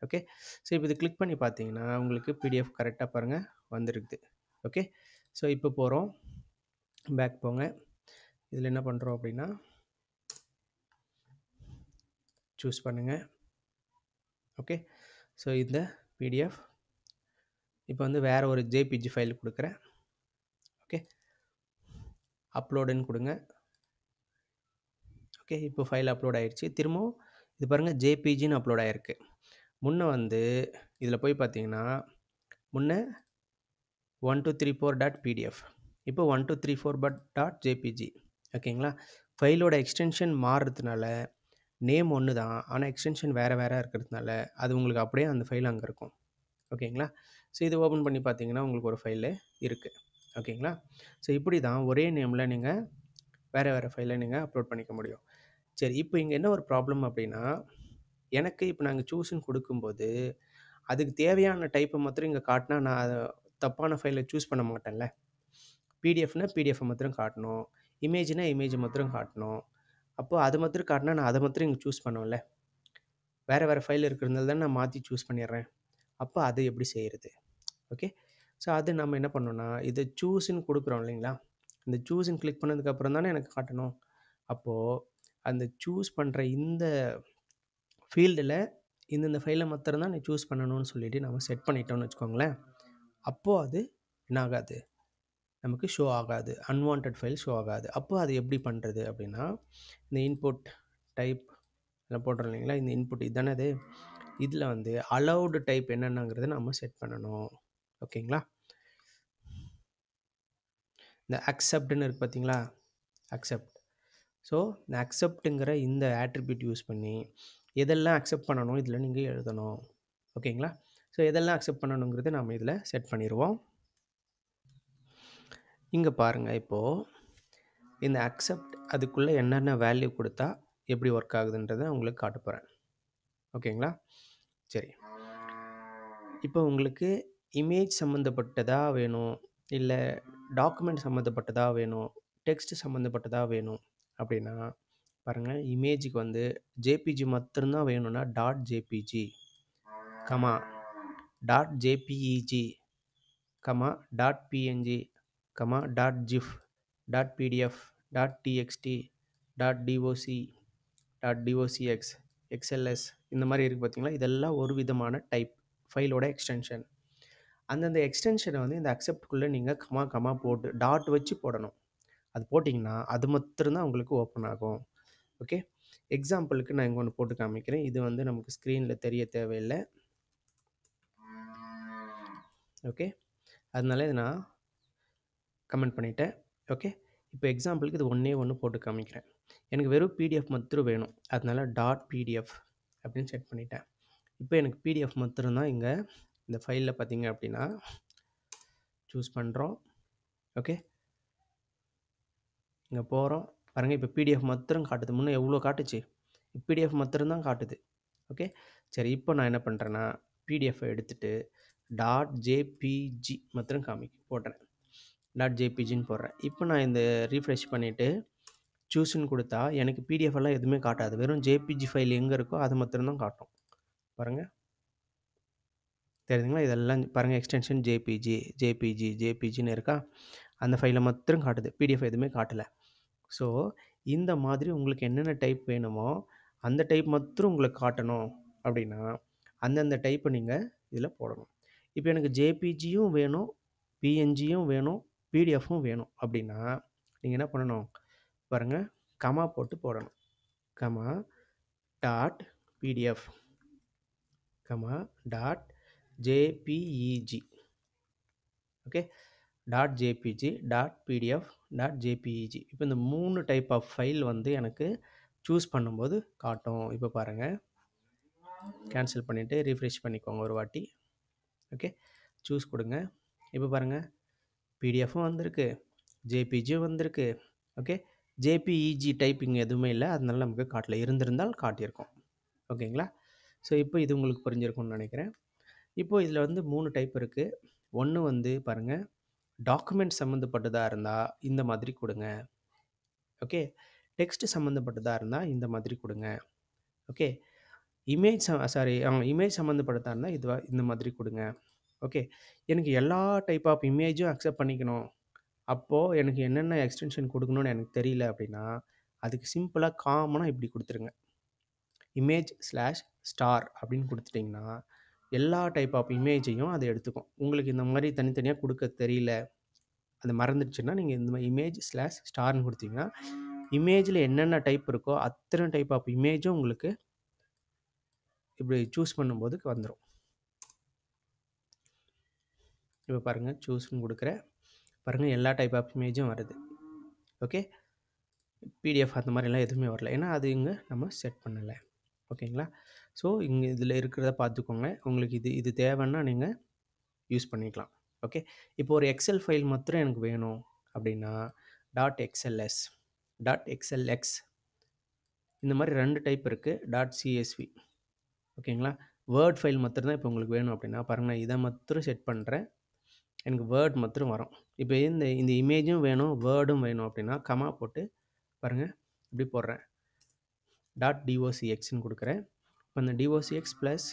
ஓகே, ஸோ இப்போ இது கிளிக் பண்ணி பார்த்தீங்கன்னா உங்களுக்கு PDF கரெக்டாக பாருங்கள் வந்துருக்குது. ஓகே, ஸோ இப்போ போகிறோம், பேக் போங்க. இதில் என்ன பண்ணுறோம் அப்படின்னா சூஸ் பண்ணுங்கள். ஓகே, ஸோ இந்த PDF இப்போ வந்து வேறு ஒரு JPG ஃபைல் கொடுக்குறேன். ஓகே, அப்லோடுன்னு கொடுங்க. ஓகே, இப்போ ஃபைல் அப்லோட் ஆகிடுச்சு. திரும்பவும் இது பாருங்கள் JPGன்னு அப்லோட் ஆகிருக்கு. முன்னே வந்து இதில் போய் பார்த்தீங்கன்னா முன்னே 1234.pdf இப்போ 1234 பட் டாட் ஜேபிஜி. ஓகேங்களா? ஃபைலோட எக்ஸ்டென்ஷன் மாறுறதுனால நேம் ஒன்று தான், ஆனால் எக்ஸ்டென்ஷன் வேறு வேறு இருக்கிறதுனால அது உங்களுக்கு அப்படியே அந்த ஃபைல் அங்கே இருக்கும். ஓகேங்களா? ஸோ இது ஓப்பன் பண்ணி பார்த்தீங்கன்னா உங்களுக்கு ஒரு ஃபைலு இருக்குது. ஓகேங்களா? ஸோ இப்படி தான் ஒரே நேமில் நீங்கள் வேறு வேறு ஃபைலை நீங்கள் அப்லோட் பண்ணிக்க முடியும். சரி, இப்போ இங்கே என்ன ஒரு ப்ராப்ளம் அப்படின்னா, எனக்கு இப்போ நாங்கள் சூஸ்ன்னு கொடுக்கும்போது அதுக்கு தேவையான டைப்பை மாத்திரம் இங்கே காட்டினா நான் அதை தப்பான ஃபைலை சூஸ் பண்ண மாட்டேன்ல. பிடிஎஃப்னா பிடிஎஃப்பை மாத்திரம் காட்டணும், இமேஜ்னா இமேஜை மாத்திரம் காட்டணும். அப்போது அது மாத்திரம் காட்டினா நான் அதை மாத்திரம் இங்கே சூஸ் பண்ணுவேன்ல. வேறு வேறு ஃபைல் இருக்கிறதுனால தான் நான் மாற்றி சூஸ் பண்ணிடுறேன். அப்போ அதை எப்படி செய்கிறது? ஓகே, ஸோ அது நம்ம என்ன பண்ணோன்னா, இதை சூஸ்ன்னு கொடுக்குறோம் இல்லைங்களா? இந்த சூஸ்ன்னு கிளிக் பண்ணதுக்கப்புறம் தானே எனக்கு காட்டணும். அப்போது அந்த சூஸ் பண்ணுற இந்த ஃபீல்டில் இந்தந்த ஃபைலை மாத்திரம் தான் நீ சூஸ் பண்ணணும்னு சொல்லிவிட்டு நம்ம செட் பண்ணிட்டோம்னு வச்சுக்கோங்களேன். அப்போது அது என்ன ஆகாது, நமக்கு ஷோ ஆகாது, அன்வான்ட் ஃபைல் ஷோ ஆகாது. அப்போ அது எப்படி பண்ணுறது அப்படின்னா, இந்த இன்புட் டைப் இதில் போடுறோம் இல்லைங்களா, இந்த இன்புட் இதுதானே அது. இதில் வந்து அலௌடு டைப் என்னென்னங்கிறத நம்ம செட் பண்ணணும். ஓகேங்களா? இந்த அக்செப்ட்னு இருக்குது பார்த்தீங்களா, அக்செப்ட். ஸோ இந்த அக்செப்ட்டுங்கிற இந்த ஆட்ரிபியூட் யூஸ் பண்ணி எதெல்லாம் அக்செப்ட் பண்ணணும் இதில் நீங்கள் எழுதணும். ஓகேங்களா? ஸோ எதெல்லாம் அக்செப்ட் பண்ணணுங்கிறத நம்ம இதில் செட் பண்ணிடுவோம். இங்கே பாருங்கள், இப்போது இந்த அக்செப்ட் அதுக்குள்ளே என்னென்ன வேல்யூ கொடுத்தா எப்படி ஒர்க் ஆகுதுன்றதை உங்களுக்கு காட்ட போகிறேன். ஓகேங்களா? சரி, இப்போ உங்களுக்கு இமேஜ் சம்மந்தப்பட்டதாக வேணும், இல்லை டாக்குமெண்ட் சம்மந்தப்பட்டதாக வேணும், டெக்ஸ்ட் சம்மந்தப்பட்டதாக வேணும் அப்படின்னா பாருங்கள், இமேஜுக்கு வந்து ஜேபிஜி மட்டும்தான் வேணும்னா dot JPG comma dot JPEG comma dot PNG comma dot GIF dot PDF dot TXT dot DOC dot DOCX XLS இந்த மாதிரி இருக்குது பார்த்தீங்களா. இதெல்லாம் ஒரு விதமான டைப் ஃபைலோட எக்ஸ்டென்ஷன். அந்தந்த எக்ஸ்டென்ஷனை வந்து இந்த அக்செப்ட்குள்ளே நீங்கள் கமா கமா போட்டு டாட் வச்சு போடணும். அது போட்டிங்கன்னா அது மாத்திரம்தான் உங்களுக்கு ஓப்பன் ஆகும். ஓகே, எக்ஸாம்பிளுக்கு நான் இங்கே ஒன்று போட்டு காமிக்கிறேன். இது வந்து நமக்கு ஸ்க்ரீனில் தெரிய தேவையில்லை. ஓகே, அதனால இதை நான் கமெண்ட் பண்ணிட்டேன். ஓகே, இப்போ எக்ஸாம்பிளுக்கு இது ஒன்று போட்டு காமிக்கிறேன். எனக்கு வெறும் பிடிஎஃப் மாத்திரம் வேணும், அதனால டாட் பிடிஎஃப் அப்படின்னு செட் பண்ணிட்டேன். இப்போ எனக்கு பிடிஎஃப் மாத்திரம்தான் இங்கே இந்த ஃபைலில் பார்த்தீங்க அப்படின்னா சூஸ் பண்ணுறோம். ஓகே, இங்கே போகிறோம் பாருங்கள், இப்போ பிடிஎஃப் மாத்திரம் காட்டுது. முன்னே எவ்வளோ காட்டுச்சு, பிடிஎஃப் மாத்திரம்தான் காட்டுது. ஓகே, சரி, இப்போ நான் என்ன பண்ணுறேன்னா பிடிஎஃப்பை எடுத்துகிட்டு டாட் ஜேபிஜி மாத்திரம் போடுறேன். டாட் ஜேபிஜின்னு போடுறேன். இப்போ நான் இந்த ரீஃப்ரெஷ் பண்ணிவிட்டு சூஸ்ன்னு கொடுத்தா எனக்கு பிடிஎஃப் எல்லாம் எதுவுமே காட்டாது, வெறும் ஜேபிஜி ஃபைல் எங்கே இருக்கோ அது மாத்திரம்தான் காட்டும். பாருங்கள், தெரியுதுங்களா? இதெல்லாம் பாருங்கள், எக்ஸ்டென்ஷன் ஜேபிஜி ஜேபிஜி ஜேபிஜின்னு இருக்கா, அந்த ஃபைலை மாத்திரம் காட்டுது, பிடிஎஃப் எதுவுமே காட்டலை. ஸோ இந்த மாதிரி உங்களுக்கு என்னென்ன டைப் வேணுமோ அந்த டைப் மாத்திரம் உங்களுக்கு காட்டணும் அப்படின்னா அந்தந்த டைப்பை நீங்கள் இதில் போடணும். இப்போ எனக்கு ஜேபிஜியும் வேணும், பிஎன்ஜியும் வேணும், பிடிஎஃப்பும் வேணும் அப்படின்னா நீங்கள் என்ன பண்ணணும் பாருங்கள், கமா போட்டு போடணும். Comma dot PDF comma dot JPEG. Okay, dot JPG dot PDF dot JPEG. இப்போ இந்த 3 டைப் ஆஃப் ஃபைல் வந்து எனக்கு சூஸ் பண்ணும்போது காட்டும். இப்போ பாருங்கள், கேன்சல் பண்ணிவிட்டு ரீஃப்ரெஷ் பண்ணிக்கோங்க ஒரு வாட்டி. ஓகே, சூஸ் கொடுங்க. இப்போ பாருங்கள், பிடிஎஃப்பும் வந்திருக்கு, ஜேபிஜியும் வந்திருக்கு. ஓகே, ஜேபிஇஜி டைப்பிங் எதுவுமே இல்லை, அதனால நமக்கு காட்டல, இருந்திருந்தால் காட்டியிருக்கோம். ஓகேங்களா? ஸோ இப்போ இது உங்களுக்கு புரிஞ்சிருக்கும்னு நினைக்கிறேன். இப்போது இதில் வந்து 3 டைப் இருக்குது. ஒன்று வந்து பாருங்கள், டாக்குமெண்ட் சம்மந்தப்பட்டதாக இருந்தால் இந்த மாதிரி கொடுங்க. ஓகே, டெக்ஸ்ட் சம்மந்தப்பட்டதாக இருந்தால் இந்த மாதிரி கொடுங்க. ஓகே, இமேஜ் இமேஜ் சம்மந்தப்பட்டதாக இருந்தால் இந்த மாதிரி கொடுங்க. ஓகே, எனக்கு எல்லா டைப் ஆஃப் இமேஜும் அக்செப்ட் பண்ணிக்கணும், அப்போது எனக்கு என்னென்ன எக்ஸ்டென்ஷன் கொடுக்கணும்னு எனக்கு தெரியல அப்படின்னா அதுக்கு சிம்பிளாக காமனாக இப்படி கொடுத்துருங்க, இமேஜ் ஸ்லாஷ் * அப்படின்னு கொடுத்துட்டிங்கன்னா எல்லா டைப் ஆஃப் இமேஜையும் அதை எடுத்துக்கும். உங்களுக்கு இந்த மாதிரி தனித்தனியாக கொடுக்க தெரியல, அது மறந்துடுச்சுன்னா நீங்கள் இந்த மாதிரி இமேஜ் /*ன்னு கொடுத்தீங்கன்னா இமேஜில் என்னென்ன டைப் இருக்கோ அத்தனை டைப் ஆஃப் இமேஜும் உங்களுக்கு இப்படி சூஸ் பண்ணும்போது வந்துடும். இப்போ பாருங்கள், சூஸ்ன்னு கொடுக்குறேன். பாருங்கள் எல்லா டைப் ஆஃப் இமேஜும் வருது. ஓகே, பிடிஎஃப் அந்த மாதிரிலாம் எதுவுமே வரல, ஏன்னா அது இங்கே நம்ம செட் பண்ணலை. ஓகேங்களா? ஸோ இங்கே இதில் இருக்கிறத பார்த்துக்கோங்க. உங்களுக்கு இது தேவைன்னா நீங்கள் யூஸ் பண்ணிக்கலாம். ஓகே, இப்போ ஒரு எக்ஸல் ஃபைல் மாத்திரம் எனக்கு வேணும் அப்படின்னா .xls .xlx இந்த மாதிரி 2 டைப் இருக்குது. .csv ஓகேங்களா? வேர்ட் ஃபைல் மாத்திரம் தான் இப்போ உங்களுக்கு வேணும் அப்படின்னா பாருங்கள், இதை மாத்திரம் செட் பண்ணுறேன், எனக்கு வேர்ட் மாத்திரம் வரும். இப்போ இந்த இமேஜும் வேணும் வேர்டும் வேணும் அப்படின்னா கமா போட்டு பாருங்கள் இப்படி போடுறேன், .docxன்னு கொடுக்குறேன். இப்போ அந்த docx ப்ளஸ்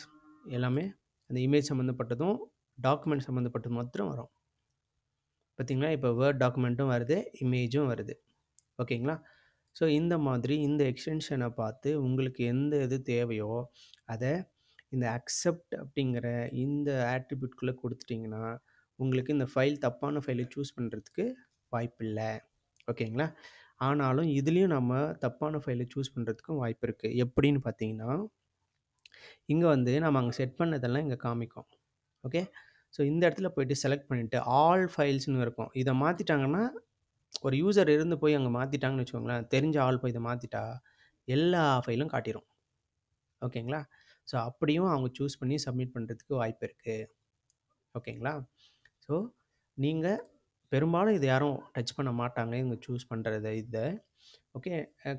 எல்லாமே அந்த இமேஜ் சம்மந்தப்பட்டதும் டாக்குமெண்ட் சம்மந்தப்பட்டது மாத்திரம் வரும். பார்த்திங்களா? இப்போ வேர்ட் டாக்குமெண்ட்டும் வருது, இமேஜும் வருது. ஓகேங்களா? ஸோ இந்த மாதிரி இந்த எக்ஸ்டென்ஷனை பார்த்து உங்களுக்கு எந்த இது தேவையோ அதை இந்த அக்செப்ட் அப்படிங்கிற இந்த ஆட்ரிபியூட்குள்ளே கொடுத்துட்டிங்கன்னா உங்களுக்கு இந்த ஃபைல் தப்பான ஃபைலை சூஸ் பண்ணுறதுக்கு வாய்ப்பில்லை. ஓகேங்களா? ஆனாலும் இதுலேயும் நம்ம தப்பான ஃபைலை சூஸ் பண்ணுறதுக்கும் வாய்ப்பு இருக்குது. எப்படின்னு பார்த்தீங்கன்னா, இங்கே வந்து நம்ம அங்கே செட் பண்ணதெல்லாம் இங்கே காமிக்கும். ஓகே, ஸோ இந்த இடத்துல போய்ட்டு செலக்ட் பண்ணிவிட்டு ஆல் ஃபைல்ஸ்னு இருக்கும். இதை மாற்றிட்டாங்கன்னா, ஒரு யூசர் இருந்து போய் அங்கே மாற்றிட்டாங்கன்னு வச்சுக்கோங்களேன், தெரிஞ்ச ஆள் போய் இதை மாற்றிட்டா எல்லா ஃபைலும் காட்டிடும். ஓகேங்களா? ஸோ அப்படியும் அவங்க சூஸ் பண்ணி சப்மிட் பண்ணுறதுக்கு வாய்ப்பு இருக்குது. ஓகேங்களா? ஸோ நீங்கள் பெரும்பாலும் இது யாரும் டச் பண்ண மாட்டாங்க இங்கே சூஸ் பண்ணுறத இதை. ஓகே,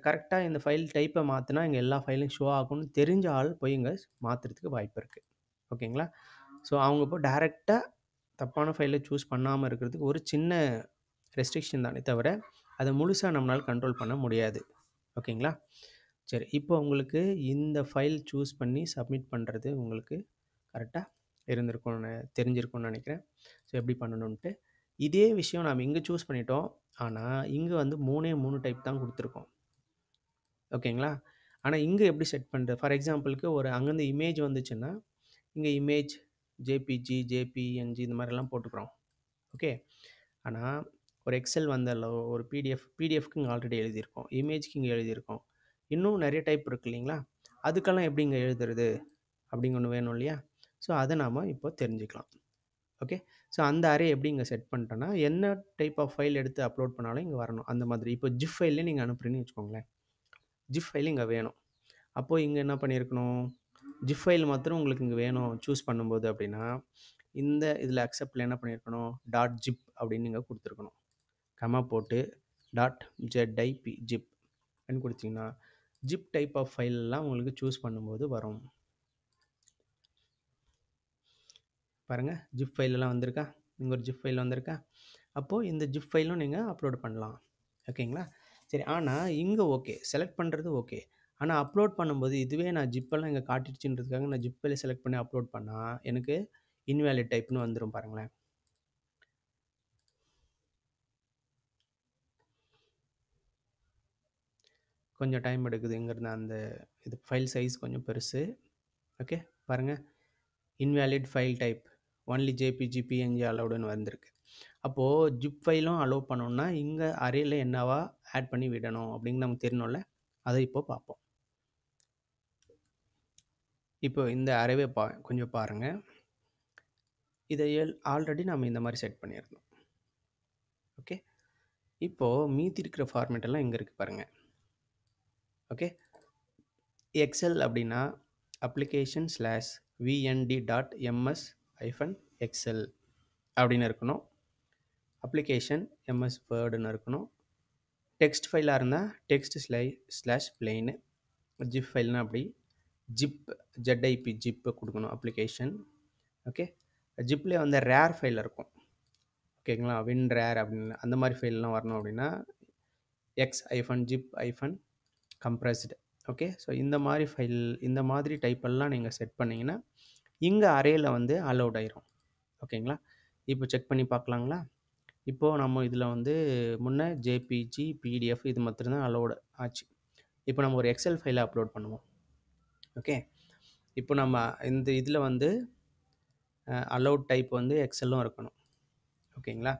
கரெக்டாக இந்த ஃபைல் டைப்பை மாற்றினா இங்கே எல்லா ஃபைலும் ஷோ ஆகும்னு தெரிஞ்ச ஆள் போய் இங்கே மாற்றுறதுக்கு வாய்ப்பு இருக்குது. ஓகேங்களா? ஸோ அவங்க இப்போ டைரெக்டாக தப்பான ஃபைலை சூஸ் பண்ணாமல் இருக்கிறதுக்கு ஒரு சின்ன ரெஸ்ட்ரிக்ஷன் தானே தவிர அதை முழுசாக நம்மளால் கண்ட்ரோல் பண்ண முடியாது. ஓகேங்களா? சரி, இப்போ உங்களுக்கு இந்த ஃபைல் சூஸ் பண்ணி சப்மிட் பண்ணுறது உங்களுக்கு கரெக்டாக தெரிஞ்சிருக்கும்னு நினைக்கிறேன். ஸோ எப்படி பண்ணணுன்ட்டு இதே விஷயம் நாம் இங்கே சூஸ் பண்ணிட்டோம், ஆனால் இங்கே வந்து 3 டைப் தான் கொடுத்துருக்கோம். ஓகேங்களா? ஆனால் இங்கே எப்படி செட் பண்ணுறது? ஃபார் எக்ஸாம்பிளுக்கு ஒரு அங்கேருந்து இமேஜ் வந்துச்சுன்னா இங்கே இமேஜ் ஜேபிஜி ஜேபிஎன்ஜி இந்த மாதிரிலாம் போட்டுக்கிறோம். ஓகே, ஆனால் ஒரு எக்ஸல் வந்தாலோ ஒரு பிடிஎஃப்க்கு இங்கே ஆல்ரெடி எழுதியிருக்கோம், இமேஜ்க்கு இங்கே எழுதியிருக்கோம், இன்னும் நிறைய டைப் இருக்குது இல்லைங்களா? அதுக்கெல்லாம் எப்படி இங்கே எழுதுறது அப்படிங்க ஒன்று வேணும் இல்லையா? ஸோ அதை நாம் இப்போ தெரிஞ்சுக்கலாம். ஓகே, ஸோ அந்த அரே எப்படி இங்கே செட் பண்ணிட்டோன்னா என்ன டைப் ஆஃப் ஃபைல் எடுத்து அப்லோட் பண்ணாலும் இங்கே வரணும். அந்த மாதிரி இப்போ ஜிப் ஃபைல்லே நீங்கள் அனுப்புறீங்கன்னு வச்சுக்கோங்களேன், ஜிப் ஃபைல் இங்கே வேணும். அப்போது இங்கே என்ன பண்ணியிருக்கணும், ஜிப் ஃபைல் மாத்திரம் உங்களுக்கு இங்கே வேணும் சூஸ் பண்ணும்போது அப்படின்னா இந்த இதில் அக்செப்டில் என்ன பண்ணியிருக்கணும், .zip அப்படின்னு நீங்கள் கொடுத்துருக்கணும். கமா போட்டு .zip ஜிப் அப்படின்னு கொடுத்தீங்கன்னா ஜிப் டைப் ஆஃப் ஃபைல்லாம் உங்களுக்கு சூஸ் பண்ணும்போது வரும். பாருங்கள், ஜிப் ஃபைலெல்லாம் வந்திருக்கா, இங்கே ஒரு ஜிப் ஃபைல் வந்திருக்கா. அப்போது இந்த ஜிப் ஃபைலும் நீங்கள் அப்லோட் பண்ணலாம். ஓகேங்களா? சரி, ஆனால் இங்கே ஓகே செலக்ட் பண்ணுறது ஓகே, ஆனால் அப்லோட் பண்ணும்போது இதுவே நான் ஜிப்பெல்லாம் இங்கே காட்டிடுச்சுன்றதுக்காக நான் ஜிப் ஃபைலை செலக்ட் பண்ணி அப்லோட் பண்ணால் எனக்கு இன்வேலிட் டைப்னு வந்துடும். பாருங்களேன், கொஞ்சம் டைம் எடுக்குது இங்கேருந்து, அந்த இது ஃபைல் சைஸ் கொஞ்சம் பெருசு. ஓகே, பாருங்கள், invalid file type only JPG PNG அலவுடுன்னு வந்திருக்கு. அப்போது ஜிப் ஃபைலும் அலோவ் பண்ணோன்னா இங்கே அரேல என்னவா ஆட் பண்ணி விடணும் அப்படின்னு நமக்கு தெரியணும்ல, அதை இப்போது பார்ப்போம். இப்போ இந்த அரேவை கொஞ்சம் பாருங்கள், இதை ஆல்ரெடி நம்ம இந்த மாதிரி செட் பண்ணியிருந்தோம். ஓகே, இப்போது மீதி இருக்கிற ஃபார்மேட் எல்லாம் இங்கே இருக்குது பாருங்கள். ஓகே, எக்ஸல் அப்படின்னா application/vnd.ms-excel அப்படின்னு இருக்கணும். அப்ளிகேஷன் எம்எஸ் வேர்டுன்னு இருக்கணும். டெக்ஸ்ட் ஃபைலாக இருந்தால் text/plain. ஜிப் ஃபைல்னா அப்படி ஜிப் ZIP ஜிப்பு கொடுக்கணும் அப்ளிகேஷன். ஓகே, ஜிப்லேயே வந்து ரேர் ஃபைல் இருக்கும். ஓகேங்களா, WinRAR அப்படின்னு அந்த மாதிரி ஃபைல்லாம் வரணும் அப்படின்னா x-zip-compressed. ஓகே, ஸோ இந்த மாதிரி ஃபைல் இந்த மாதிரி டைப்பெல்லாம் நீங்கள் செட் பண்ணிங்கன்னா இங்கே அரேயில் வந்து அலோட் ஆயிரும். ஓகேங்களா, இப்போ செக் பண்ணி பார்க்கலாங்களா? இப்போது நம்ம இதில் வந்து முன்னே ஜேபிஜி பிடிஎஃப் இது மாத்திரம்தான் அலோடு ஆச்சு. இப்போ நம்ம ஒரு எக்ஸல் ஃபைலை அப்லோட் பண்ணுவோம். ஓகே, இப்போ நம்ம இந்த இதில் வந்து அலோட் டைப் வந்து எக்ஸலும் இருக்கணும். ஓகேங்களா,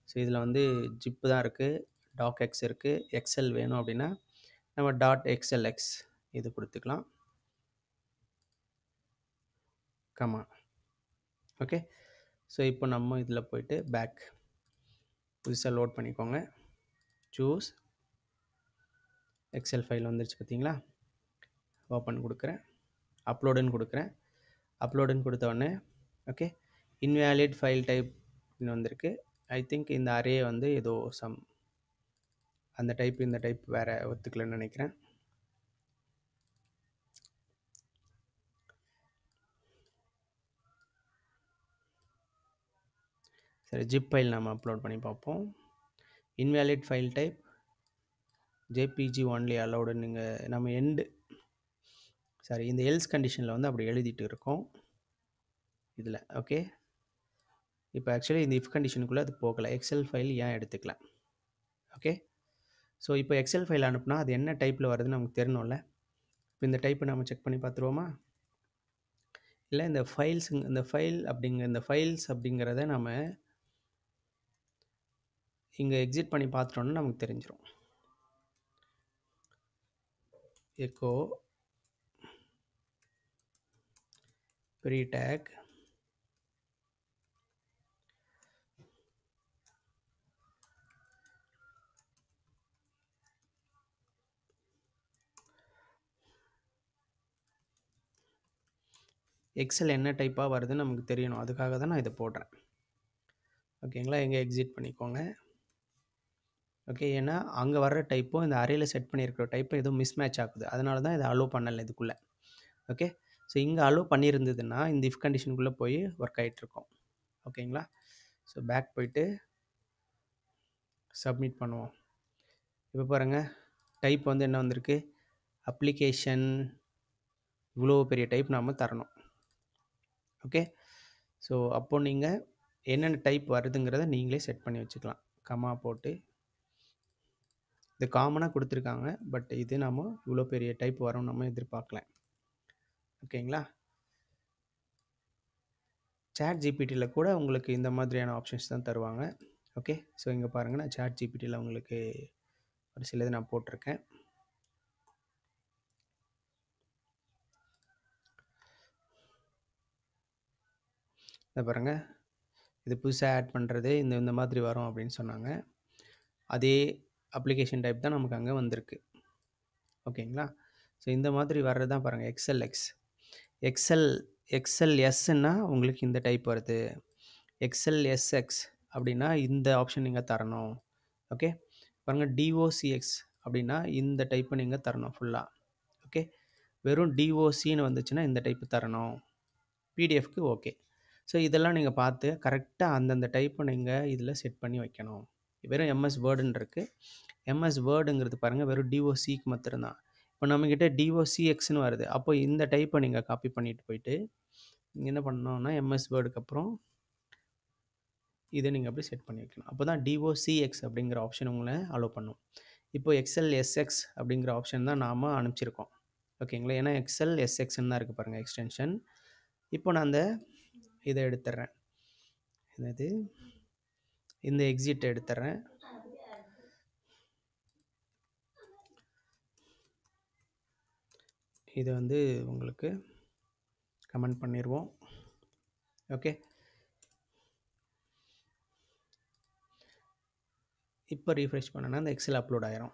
ஸோ இதில் வந்து ஜிப்பு தான் இருக்குது, docx இருக்குது, எக்ஸல் வேணும் அப்படின்னா நம்ம .xlx இது கொடுத்துக்கலாம். கமா. ஓகே, ஸோ இப்போ நம்ம இதில் போய்ட்டு பேக் புதுசாக லோட் பண்ணிக்கோங்க. சூஸ் எக்ஸல் ஃபைல் வந்துருச்சு பார்த்தீங்களா? ஓப்பன் கொடுக்குறேன், அப்லோடுன்னு கொடுக்குறேன். அப்லோடுன்னு கொடுத்தோடனே ஓகே, இன்வேலிட் ஃபைல் டைப் வந்திருக்கு. ஐ திங்க் இந்த அரே வந்து ஏதோ அந்த டைப் இந்த டைப் வேறு ஒத்துக்கலன்னு நினைக்கிறேன். சரி, ஜிப் ஃபைல் நம்ம அப்லோட் பண்ணி பார்ப்போம். Invalid file type JPG only அலௌடுன்னு நம்ம இந்த எல்ஸ் கண்டிஷனில் வந்து அப்படி எழுதிட்டு இருக்கோம் இதில். ஓகே, இப்போ ஆக்சுவலி இந்த இஃப் கண்டிஷனுக்குள்ளே அது போகலை. எக்ஸல் ஃபைல் ஏன் எடுத்துக்கலாம். ஓகே, ஸோ இப்போ எக்ஸல் ஃபைல் அனுப்புனா அது என்ன டைப்பில் வருதுன்னு நமக்கு தெரியணும்ல. இப்போ இந்த டைப்பை நம்ம செக் பண்ணி பார்த்துருவோமா? இல்லை, இந்த ஃபைல்ஸ் அப்படிங்கிறத நம்ம இங்கே எக்ஸிட் பண்ணி பார்த்துட்டோன்னா நமக்கு தெரிஞ்சிடும். எக்கோ ப்ரீ டேக் எக்ஸல் என்ன டைப்பாக வருதுன்னு நமக்கு தெரியணும். அதுக்காக தான் நான் இதை போடுறேன். ஓகேங்களா? எங்கே எக்ஸிட் பண்ணிக்கோங்க. ஓகே, ஏன்னா அங்கே வர்ற டைப்பும் இந்த அரேயில் செட் பண்ணியிருக்கிற டைப்பும் எதுவும் மிஸ் மேட்ச் ஆகுது. அதனால தான் இதை அலோவ் பண்ணலை இதுக்குள்ளே. ஓகே, ஸோ இங்கே அலோவ் பண்ணியிருந்ததுன்னா இந்த இஃப் கண்டிஷனுக்குள்ளே போய் ஒர்க் ஆகிட்ருக்கோம். ஓகேங்களா? ஸோ பேக் போயிட்டு சப்மிட் பண்ணுவோம். இப்போ பாருங்கள், டைப் வந்து என்ன வந்திருக்கு, அப்ளிகேஷன். இவ்வளோ பெரிய டைப் நாம் தரணும். ஓகே, ஸோ அப்போது நீங்கள் என்னென்ன டைப் வருதுங்கிறத நீங்களே செட் பண்ணி வச்சுக்கலாம். கமா போட்டு இது காமனாக கொடுத்துருக்காங்க, பட் இது நம்ம இவ்வளோ பெரிய டைப் வரும் நம்ம எதிர்பார்க்கல. ஓகேங்களா? சாட் ஜிபிடியில் கூட உங்களுக்கு இந்த மாதிரியான ஆப்ஷன்ஸ் தான் தருவாங்க. ஓகே, ஸோ இங்கே பாருங்கள், நான் சாட் ஜிபிடியில் உங்களுக்கு ஒரு சிலது நான் போட்டிருக்கேன். இதை பாருங்கள், இது புதுசாக ஆட் பண்ணுறது இந்த மாதிரி வரும் அப்படின்னு சொன்னாங்க. அதே அப்ளிகேஷன் டைப் தான் நமக்கு அங்கே வந்திருக்கு. ஓகேங்களா? ஸோ இந்த மாதிரி வர்றது தான் பாருங்கள் எக்ஸல் எஸ்ன்னா உங்களுக்கு இந்த டைப் வருது. எக்ஸல் எஸ்எக்ஸ் அப்படின்னா இந்த ஆப்ஷன் நீங்கள் தரணும். ஓகே, பாருங்கள், டிஓசிஎக்ஸ் அப்படின்னா இந்த டைப்பை நீங்கள் தரணும் ஃபுல்லாக. ஓகே, வெறும் டிஓசின்னு வந்துச்சுன்னா இந்த டைப்பு தரணும். பிடிஎஃப்க்கு ஓகே. ஸோ இதெல்லாம் நீங்கள் பார்த்து கரெக்டாக அந்தந்த டைப்பை நீங்கள் இதில் செட் பண்ணி வைக்கணும். வெறும் எம்எஸ் வேர்டுன்னு இருக்குது. எம்எஸ் வேர்டுங்கிறது பாருங்கள் வெறும் டிஓசிக்கு மாத்திரம்தான். இப்போ நம்மக்கிட்ட டிஓசிஎக்ஸ்னு வருது. அப்போ இந்த டைப்பை நீங்கள் காப்பி பண்ணிட்டு போயிட்டு நீங்கள் என்ன பண்ணணும்னா எம்எஸ் வேர்டுக்கு அப்புறம் இதை நீங்கள் அப்படி செட் பண்ணி வைக்கணும். அப்போ தான் டிஓசிஎக்ஸ் அப்படிங்கிற ஆப்ஷன் உங்களை அலோவ் பண்ணும். இப்போ எக்ஸல் எஸ்எக்ஸ் அப்படிங்கிற ஆப்ஷன் தான் நாம் அனுப்பிச்சிருக்கோம். ஓகேங்களா? ஏன்னா எக்ஸல் எஸ்எக்ஸ்ன்னு தான் இருக்குது பாருங்கள் எக்ஸ்டென்ஷன். இப்போ நான் இதை எடுத்துட்றேன். என்னது, இந்த எக்ஸிட் எடுத்துட்றேன். இதை வந்து உங்களுக்கு கமெண்ட் பண்ணிடுவோம். ஓகே, இப்போ ரீஃப்ரெஷ் பண்ணனா அந்த எக்ஸல் அப்லோட் ஆயிரும்.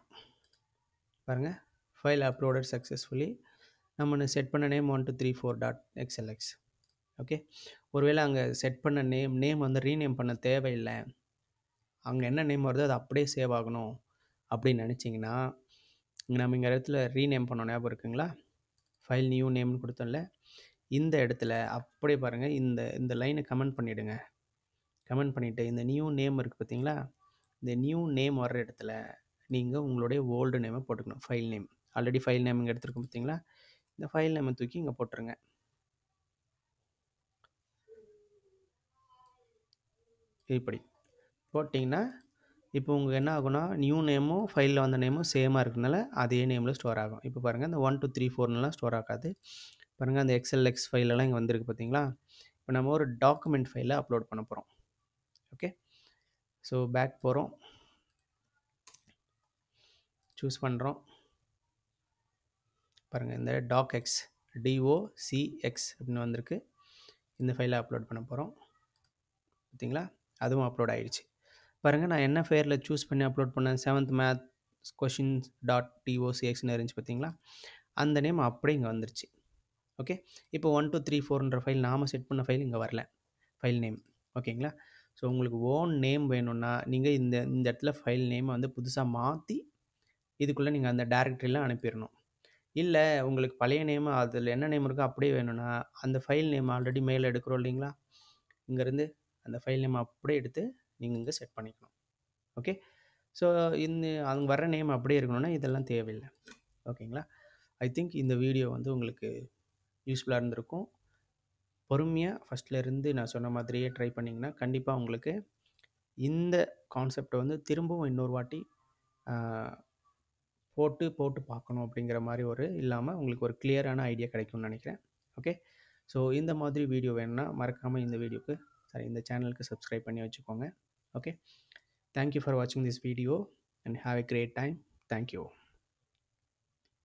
பாருங்கள், ஃபைல் அப்லோடட் சக்ஸஸ்ஃபுல்லி. நம்ம செட் பண்ண நேம் 1234.xlx. ஓகே, ஒருவேளை அங்கே செட் பண்ண நேம் வந்து ரீநேம் பண்ண தேவையில்லை, அங்கே என்ன நேம் வருதோ அது அப்படியே சேவ் ஆகணும் அப்படின்னு நினச்சிங்கன்னா நம்ம இங்கே இடத்துல ரீநேம் பண்ணோம், ஞாபகம் இருக்குங்களா? ஃபைல் நியூ நேம்னு கொடுத்தோம்ல, இந்த இடத்துல அப்படியே பாருங்கள், இந்த லைனை கமெண்ட் பண்ணிவிடுங்க. கமெண்ட் பண்ணிவிட்டு இந்த நியூ நேம் இருக்குது பார்த்தீங்களா, இந்த நியூ நேம் வர்ற இடத்துல நீங்கள் உங்களுடைய ஓல்டு நேமை போட்டுக்கணும். File name already file name இங்கே எடுத்துருக்கோம் பார்த்தீங்களா, இந்த ஃபைல் நேமை தூக்கி இங்கே போட்டுருங்க. இப்படி போட்டிங்கன்னா இப்போ உங்களுக்கு என்ன ஆகும்னா நியூ நேமும் ஃபைலில் வந்த நேமும் சேமாக இருக்கிறதுனால அதே நேமில் ஸ்டோர் ஆகும். இப்போ பாருங்கள், இந்த 1 2 3 4லாம் ஸ்டோர் ஆகாது. பாருங்கள், அந்த எக்ஸ்எல்எக்ஸ் ஃபைலெல்லாம் இங்கே வந்திருக்கு பார்த்தீங்களா. இப்போ நம்ம ஒரு டாக்குமெண்ட் ஃபைலை அப்லோட் பண்ண போகிறோம். ஓகே, ஸோ பேக் போகிறோம், சூஸ் பண்ணுறோம். பாருங்கள், இந்த டாக்எக்ஸ் டிஓசிஎக்ஸ் அப்படின்னு வந்திருக்கு. இந்த ஃபைலை அப்லோட் பண்ண போகிறோம் பார்த்தீங்களா, அதுவும் அப்லோட் ஆகிடுச்சு. பாருங்கள், நான் என்ன ஃபேரில் சூஸ் பண்ணி அப்லோட் பண்ணேன், 7th மேத் கொஷின்ஸ் டாட் டிஓசிஎக்ஸ்னு இருந்துச்சு பார்த்தீங்களா? அந்த நேம் அப்படியே இங்கே வந்துருச்சு. ஓகே, இப்போ 1 2 3 4ன்ற ஃபைல் நாம் செட் பண்ண ஃபைல் இங்கே வரல, ஃபைல் நேம். ஓகேங்களா? ஸோ உங்களுக்கு ஓன் நேம் வேணும்னா நீங்கள் இந்த இந்த இடத்துல ஃபைல் நேமை வந்து புதுசாக மாற்றி இதுக்குள்ளே நீங்கள் அந்த டைரக்டரியில் அனுப்பிடணும். இல்லை உங்களுக்கு பழைய நேம் அதில் என்ன நேம் இருக்கோ அப்படியே வேணும்னா அந்த ஃபைல் நேம் ஆல்ரெடி மேலே எடுக்கிறோம் இல்லைங்களா, இங்கேருந்து அந்த ஃபைல் நேம் அப்படியே எடுத்து நீங்கள் இங்கே செட் பண்ணிக்கணும். ஓகே, ஸோ இந்த அவங்க வர நேம் அப்படியே இருக்கணும்னா இதெல்லாம் தேவையில்லை. ஓகேங்களா? ஐ திங்க் இந்த வீடியோ வந்து உங்களுக்கு யூஸ்ஃபுல்லாக இருந்திருக்கும். பொறுமையாக ஃபஸ்ட்லேருந்து நான் சொன்ன மாதிரியே ட்ரை பண்ணிங்கன்னா கண்டிப்பாக உங்களுக்கு இந்த கான்செப்டை வந்து திரும்பவும் இன்னொரு வாட்டி போட்டு பார்க்கணும் அப்படிங்கிற மாதிரி ஒரு இல்லாமல் உங்களுக்கு ஒரு கிளியரான ஐடியா கிடைக்கும்னு நினைக்கிறேன். ஓகே, ஸோ இந்த மாதிரி வீடியோ வேணும்னா மறக்காமல் இந்த சேனலுக்கு சப்ஸ்கிரைப் பண்ணி வச்சுக்கோங்க. ஓகே, தேங்க்யூ ஃபார் வாட்சிங் this video and have a great time. Thank you.